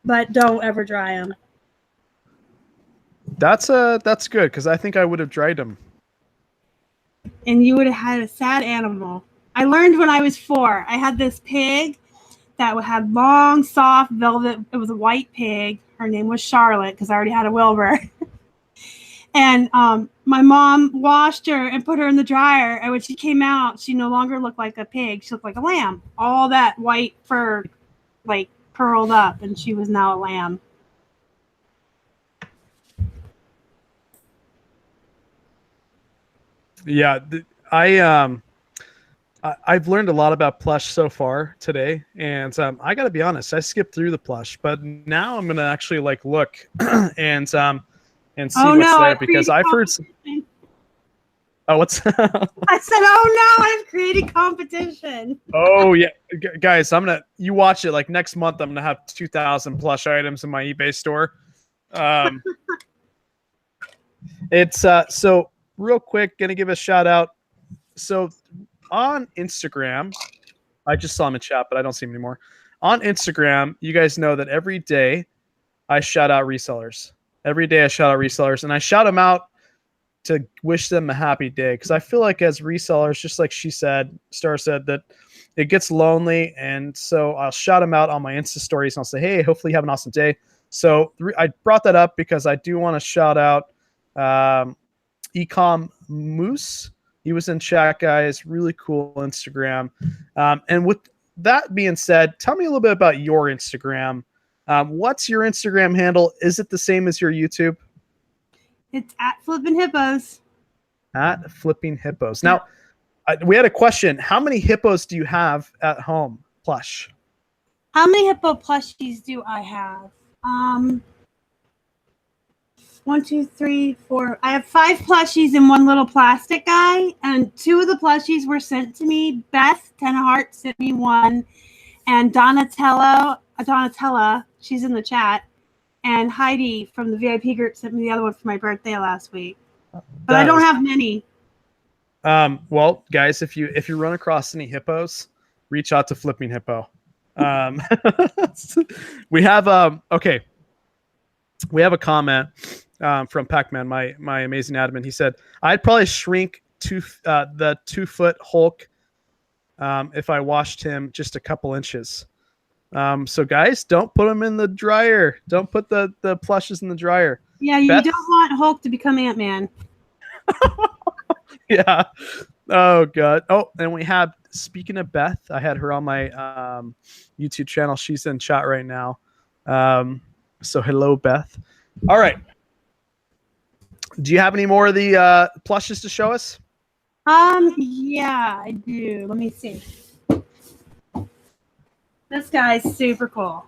S2: but don't ever dry them.
S1: That's good, because I think I would have dried them.
S2: And you would have had a sad animal. I learned when I was 4. I had this pig that had long, soft velvet. It was a white pig. Her name was Charlotte, because I already had a Wilbur. And my mom washed her and put her in the dryer. And when she came out, she no longer looked like a pig. She looked like a lamb. All that white fur, like, curled up, and she was now a lamb.
S1: Yeah, I've learned a lot about plush so far today, and I got to be honest, I skipped through the plush, but now I'm gonna actually look and see what's there, because I've heard. Oh, what's?
S2: I said, oh no, I've created competition.
S1: Oh yeah, guys, you watch it. Like next month, I'm gonna have 2,000 plush items in my eBay store. It's so. Real quick, gonna give a shout out. So on Instagram, I just saw him in chat, but I don't see him anymore. On Instagram, you guys know that every day I shout out resellers. Every day I shout out resellers, and I shout them out to wish them a happy day, because I feel like as resellers, just like Star said, that it gets lonely, and so I'll shout them out on my Insta stories, and I'll say, hey, hopefully you have an awesome day. So I brought that up because I do want to shout out Ecom Moose. He was in chat, guys. Really cool Instagram. And with that being said, tell me a little bit about your Instagram. What's your Instagram handle? Is it the same as your YouTube?
S2: It's at Flippin' Hippos.
S1: At Flipping Hippos. Now, we had a question. How many hippos do you have at home, plush?
S2: How many hippo plushies do I have? 1, 2, 3, 4. I have 5 plushies and 1 little plastic guy, and 2 of the plushies were sent to me. Beth, 10 of Hearts, sent me 1, and Donatella, she's in the chat, and Heidi from the VIP group sent me the other one for my birthday last week. But I don't have many.
S1: Well, guys, if you run across any hippos, reach out to Flipping Hippo. We have okay. We have a comment from Pac-Man, my amazing admin. He said, I'd probably shrink the 2-foot Hulk if I washed him just a couple inches. So guys, don't put them in the dryer. Don't put the plushes in the dryer.
S2: Yeah, you don't want Hulk to become Ant-Man.
S1: Yeah. Oh god. Oh, and we have, speaking of Beth, I had her on my YouTube channel. She's in chat right now. So hello, Beth. All right. Do you have any more of the plushes to show us?
S2: Yeah, I do. Let me see. This guy's super cool.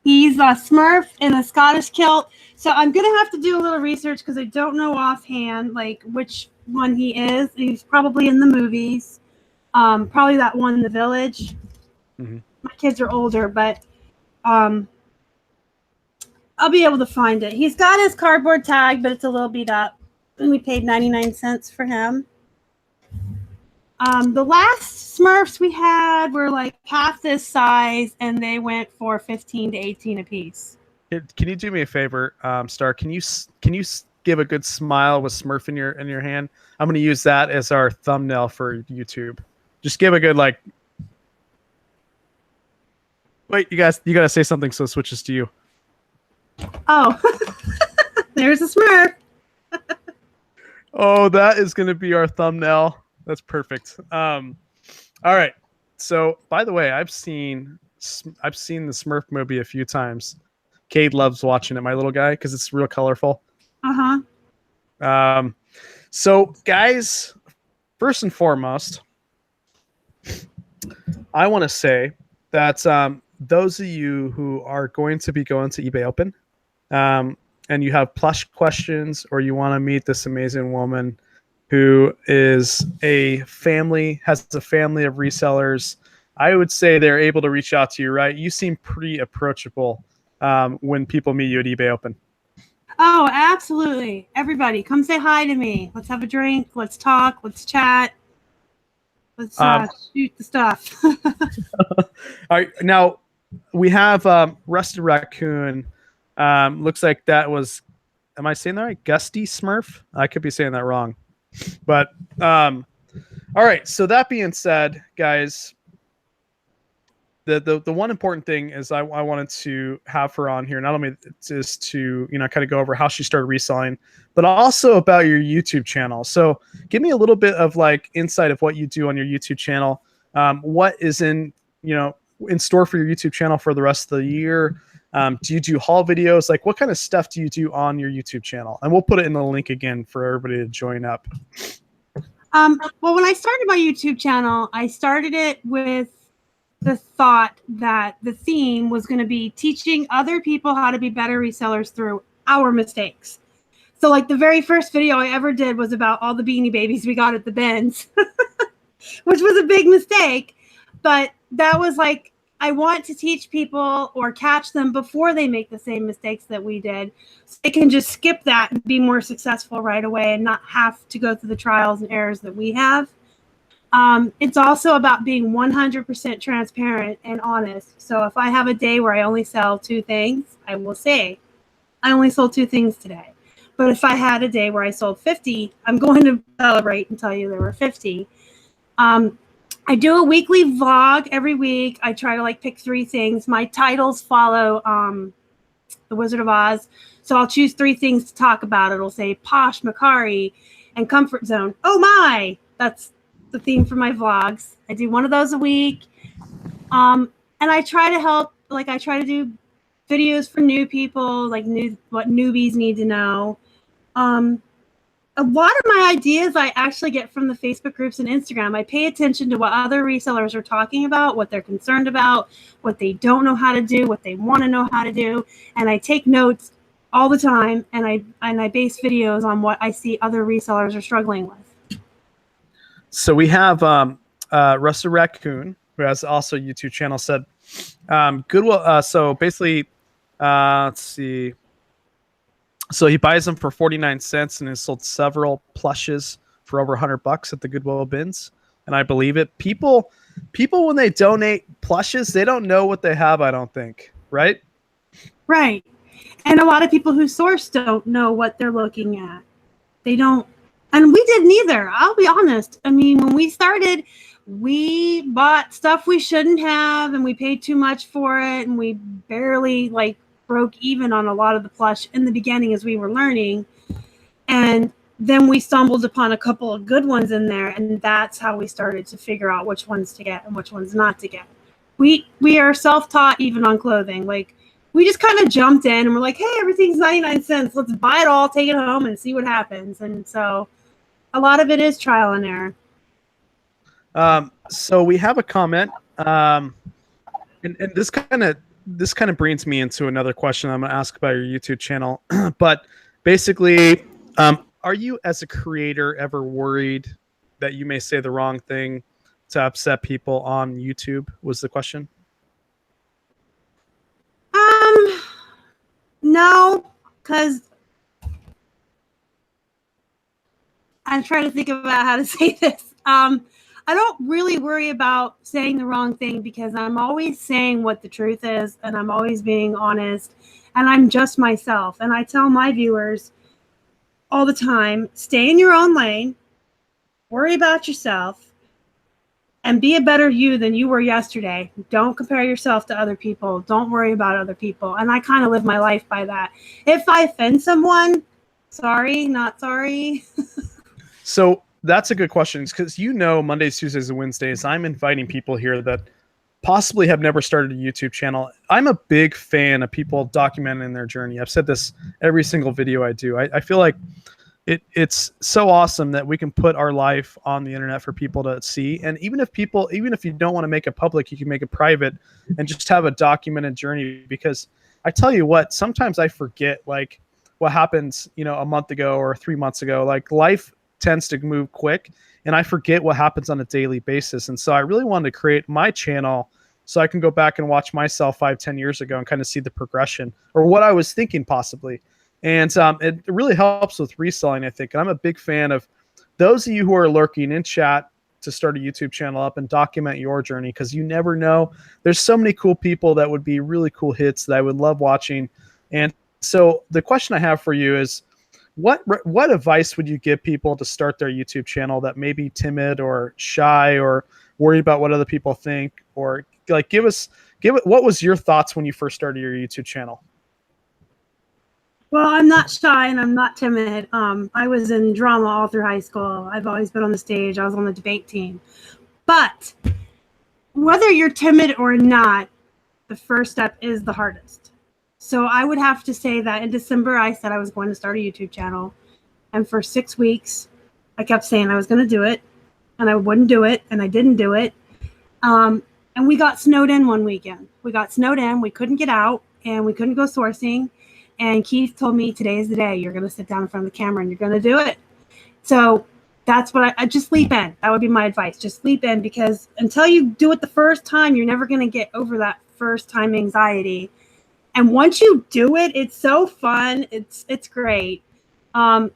S2: He's a Smurf in a Scottish kilt. So I'm going to have to do a little research because I don't know offhand like which one he is. He's probably in the movies. Probably that one, The Village.
S1: Mm-hmm.
S2: My kids are older, but I'll be able to find it. He's got his cardboard tag, but it's a little beat up. And we paid 99 cents for him. The last Smurfs we had were like half this size, and they went for 15 to 18 a piece.
S1: Can you do me a favor, Star? Can you give a good smile with Smurf in your hand? I'm going to use that as our thumbnail for YouTube. Just give a good like. Wait, you got to say something, so it switches to you.
S2: Oh, there's a Smurf.
S1: Oh, that is going to be our thumbnail. That's perfect. All right. So, by the way, I've seen the Smurf movie a few times. Cade loves watching it, my little guy, because it's real colorful. So, guys, first and foremost, I want to say that those of you who are going to be going to eBay Open, and you have plush questions, or you want to meet this amazing woman who has a family of resellers, I would say they're able to reach out to you, right? You seem pretty approachable when people meet you at eBay Open.
S2: Oh, absolutely. Everybody, come say hi to me. Let's have a drink. Let's talk. Let's chat. Let's shoot the stuff.
S1: All right. Now, we have Rusted Raccoon. Looks like that was, am I saying that right? Gusty Smurf? I could be saying that wrong. But all right. So that being said, guys, the one important thing is I wanted to have her on here, not only just to kind of go over how she started reselling, but also about your YouTube channel. So give me a little bit of like insight of what you do on your YouTube channel. What is in store for your YouTube channel for the rest of the year? Do you do haul videos? Like, what kind of stuff do you do on your YouTube channel? And we'll put it in the link again for everybody to join up.
S2: Well, when I started my YouTube channel, I started it with the thought that the theme was going to be teaching other people how to be better resellers through our mistakes. So like the very first video I ever did was about all the Beanie Babies we got at the bins, which was a big mistake. But that was like, I want to teach people or catch them before they make the same mistakes that we did. So they can just skip that and be more successful right away and not have to go through the trials and errors that we have. It's also about being 100% transparent and honest. So if I have a day where I only sell 2 things, I will say, I only sold 2 things today. But if I had a day where I sold 50, I'm going to celebrate and tell you there were 50. I do a weekly vlog every week. I try to like pick 3 things. My titles follow The Wizard of Oz. So I'll choose 3 things to talk about. It'll say Posh, Macari, and Comfort Zone. Oh my! That's the theme for my vlogs. I do one of those a week. And I try to help, like I try to do videos for new people, like what newbies need to know. A lot of my ideas I actually get from the Facebook groups and Instagram. I pay attention to what other resellers are talking about, what they're concerned about, what they don't know how to do, what they want to know how to do. And I take notes all the time, and I base videos on what I see other resellers are struggling with.
S1: So we have Rusted Raccoon, who has also a YouTube channel, said Goodwill. So basically, let's see. So he buys them for 49 cents and has sold several plushes for over $100 at the Goodwill Bins. And I believe it. People, when they donate plushes, they don't know what they have, I don't think. Right?
S2: Right. And a lot of people who source don't know what they're looking at. They don't. And we didn't either. I'll be honest. I mean, when we started, we bought stuff we shouldn't have, and we paid too much for it, and we barely broke even on a lot of the plush in the beginning as we were learning. And then we stumbled upon a couple of good ones in there, and that's how we started to figure out which ones to get and which ones not to get. We are self-taught even on clothing. Like, we just kind of jumped in and we're like, hey, everything's 99 cents. Let's buy it all, take it home, and see what happens. And so a lot of it is trial and error.
S1: So we have a comment, and this kind of brings me into another question I'm going to ask about your YouTube channel. But basically, are you as a creator ever worried that you may say the wrong thing to upset people on YouTube was the question.
S2: No, because I'm trying to think about how to say this. I don't really worry about saying the wrong thing because I'm always saying what the truth is, and I'm always being honest, and I'm just myself. And I tell my viewers all the time, stay in your own lane, worry about yourself, and be a better you than you were yesterday. Don't compare yourself to other people. Don't worry about other people. And I kind of live my life by that. If I offend someone, sorry, not sorry.
S1: So that's a good question because Mondays, Tuesdays, and Wednesdays, I'm inviting people here that possibly have never started a YouTube channel. I'm a big fan of people documenting their journey. I've said this every single video I do. I feel like it's so awesome that we can put our life on the internet for people to see. And even if you don't want to make it public, you can make it private and just have a documented journey. Because I tell you what, sometimes I forget like what happens, a month ago or 3 months ago. Like life tends to move quick and I forget what happens on a daily basis. And so I really wanted to create my channel so I can go back and watch myself 5-10 years ago and kind of see the progression or what I was thinking possibly. And it really helps with reselling, I think. And I'm a big fan of those of you who are lurking in chat to start a YouTube channel up and document your journey, because you never know. There's so many cool people that would be really cool hits that I would love watching. And so the question I have for you is, what advice would you give people to start their YouTube channel that may be timid or shy or worried about what other people think? Or like what was your thoughts when you first started your YouTube channel?
S2: Well, I'm not shy and I'm not timid. I was in drama all through high school. I've always been on the stage. I was on the debate team. But whether you're timid or not, the first step is the hardest. So I would have to say that in December, I said I was going to start a YouTube channel. And for 6 weeks, I kept saying I was going to do it. And I wouldn't do it. And I didn't do it. And we got snowed in one weekend. We got snowed in. We couldn't get out. And we couldn't go sourcing. And Keith told me, today is the day. You're going to sit down in front of the camera and you're going to do it. So that's what I just sleep in. That would be my advice. Just sleep in, because until you do it the first time, you're never going to get over that first time anxiety. And once you do it, it's so fun. It's great. And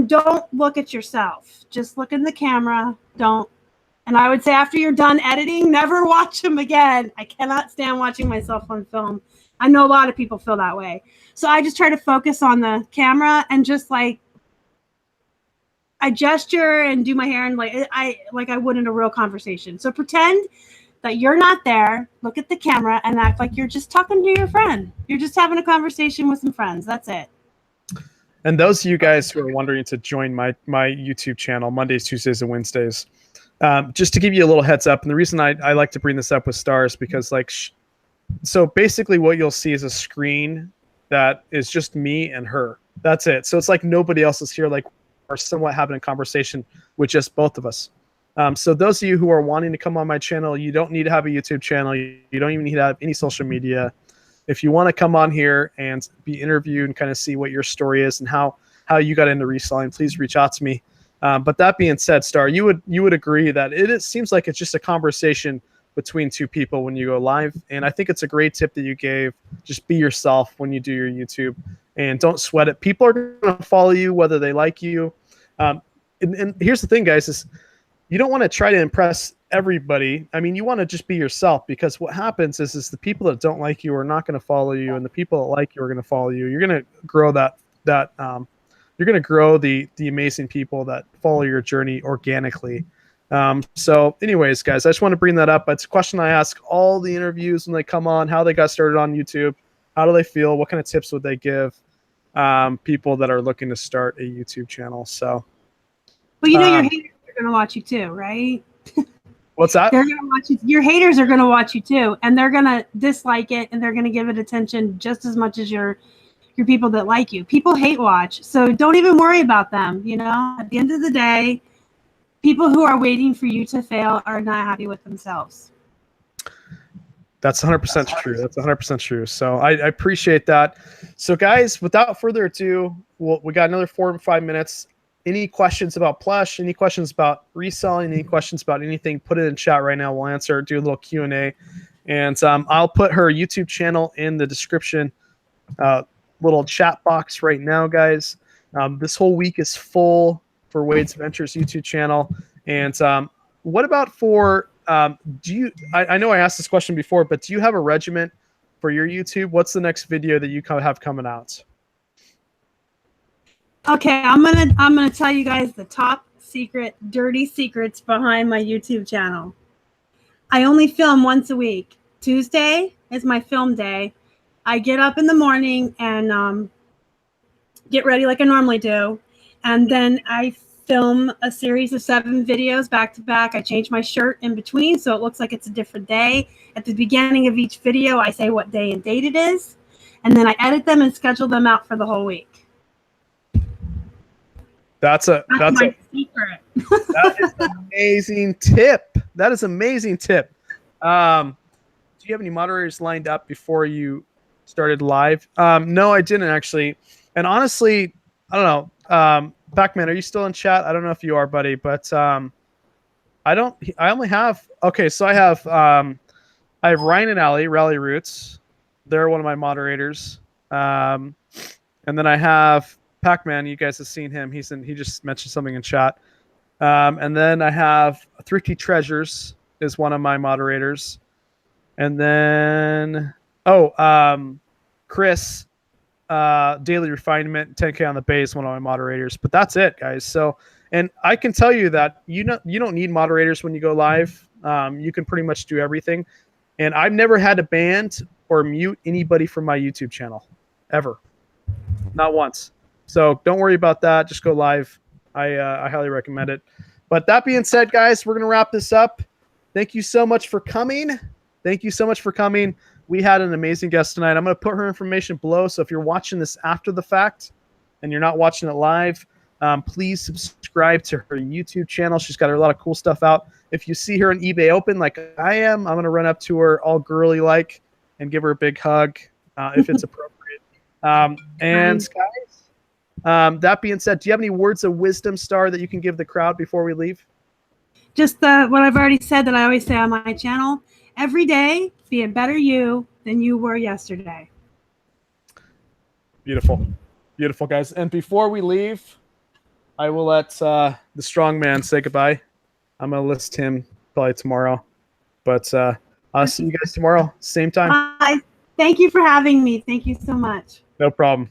S2: don't look at yourself. Just look in the camera. And I would say after you're done editing, never watch them again. I cannot stand watching myself on film. I know a lot of people feel that way. So I just try to focus on the camera and just like I gesture and do my hair and like I would in a real conversation. So pretend that you're not there, look at the camera and act like you're just talking to your friend. You're just having a conversation with some friends. That's it.
S1: And those of you guys who are wondering to join my YouTube channel, Mondays, Tuesdays, and Wednesdays, just to give you a little heads up, and the reason I like to bring this up with stars, because so basically what you'll see is a screen that is just me and her. That's it. So it's like nobody else is here, like we're somewhat having a conversation with just both of us. So those of you who are wanting to come on my channel, you don't need to have a YouTube channel. You don't even need to have any social media. If you want to come on here and be interviewed and kind of see what your story is and how you got into reselling, please reach out to me. But that being said, Star, you would agree that it seems like it's just a conversation between two people when you go live. And I think it's a great tip that you gave. Just be yourself when you do your YouTube and don't sweat it. People are going to follow you whether they like you. And here's the thing, guys, is you don't want to try to impress everybody. I mean, you want to just be yourself, because what happens is the people that don't like you are not going to follow you, and the people that like you are going to follow you. You're going to grow you're going to grow the amazing people that follow your journey organically. So anyways, guys, I just want to bring that up. It's a question I ask all the interviews when they come on, how they got started on YouTube, how do they feel, what kind of tips would they give people that are looking to start a YouTube channel. So,
S2: well, your haters are going to watch you too, right?
S1: What's that?
S2: They're going to watch you. Your haters are going to watch you too, and they're going to dislike it, and they're going to give it attention just as much as your people that like you. People hate watch, so don't even worry about them. At the end of the day, people who are waiting for you to fail are not happy with themselves.
S1: That's 100% true. That's 100% true. So I appreciate that. So guys, without further ado, we got another 4 or 5 minutes. any questions about plush, any questions about reselling, any questions about anything, put it in chat right now. We'll answer, do a little Q&A. And I'll put her YouTube channel in the description, little chat box right now, guys. This whole week is full for Wade's Ventures YouTube channel. And what about for, I know I asked this question before, but do you have a regiment for your YouTube? What's the next video that you have coming out?
S2: Okay, I'm gonna tell you guys the top secret, dirty secrets behind my YouTube channel. I only film once a week. Tuesday is my film day. I get up in the morning and get ready like I normally do, and then I film a series of 7 videos back to back. I change my shirt in between so it looks like it's a different day. At the beginning of each video, I say what day and date it is, and then I edit them and schedule them out for the whole week.
S1: That's my
S2: secret.
S1: That is an amazing tip. That is an amazing tip. Do you have any moderators lined up before you started live? No, I didn't actually. And honestly, I don't know. Pac-Man, are you still in chat? I don't know if you are, buddy, but I only have. Okay, so I have Ryan and Allie, Rally Roots. They're one of my moderators. And then I have Pac-Man, you guys have seen him. He just mentioned something in chat. And then I have Thrifty Treasures is one of my moderators. And then Chris, Daily Refinement, 10K on the Base, one of my moderators. But that's it, guys. So, and I can tell you that you don't need moderators when you go live. You can pretty much do everything. And I've never had to ban or mute anybody from my YouTube channel, ever. Not once. So don't worry about that. Just go live. I highly recommend it. But that being said, guys, we're going to wrap this up. Thank you so much for coming. Thank you so much for coming. We had an amazing guest tonight. I'm going to put her information below. So if you're watching this after the fact and you're not watching it live, please subscribe to her YouTube channel. She's got a lot of cool stuff out. If you see her on eBay Open like I am, I'm going to run up to her all girly-like and give her a big hug if it's appropriate. And guys, that being said, do you have any words of wisdom, Star, that you can give the crowd before we leave?
S2: Just what I've already said that I always say on my channel. Every day, be a better you than you were yesterday.
S1: Beautiful. Beautiful, guys. And before we leave, I will let the strong man say goodbye. I'm going to list him probably tomorrow. But I'll see you guys tomorrow, same time.
S2: Bye. Thank you for having me. Thank you so much.
S1: No problem.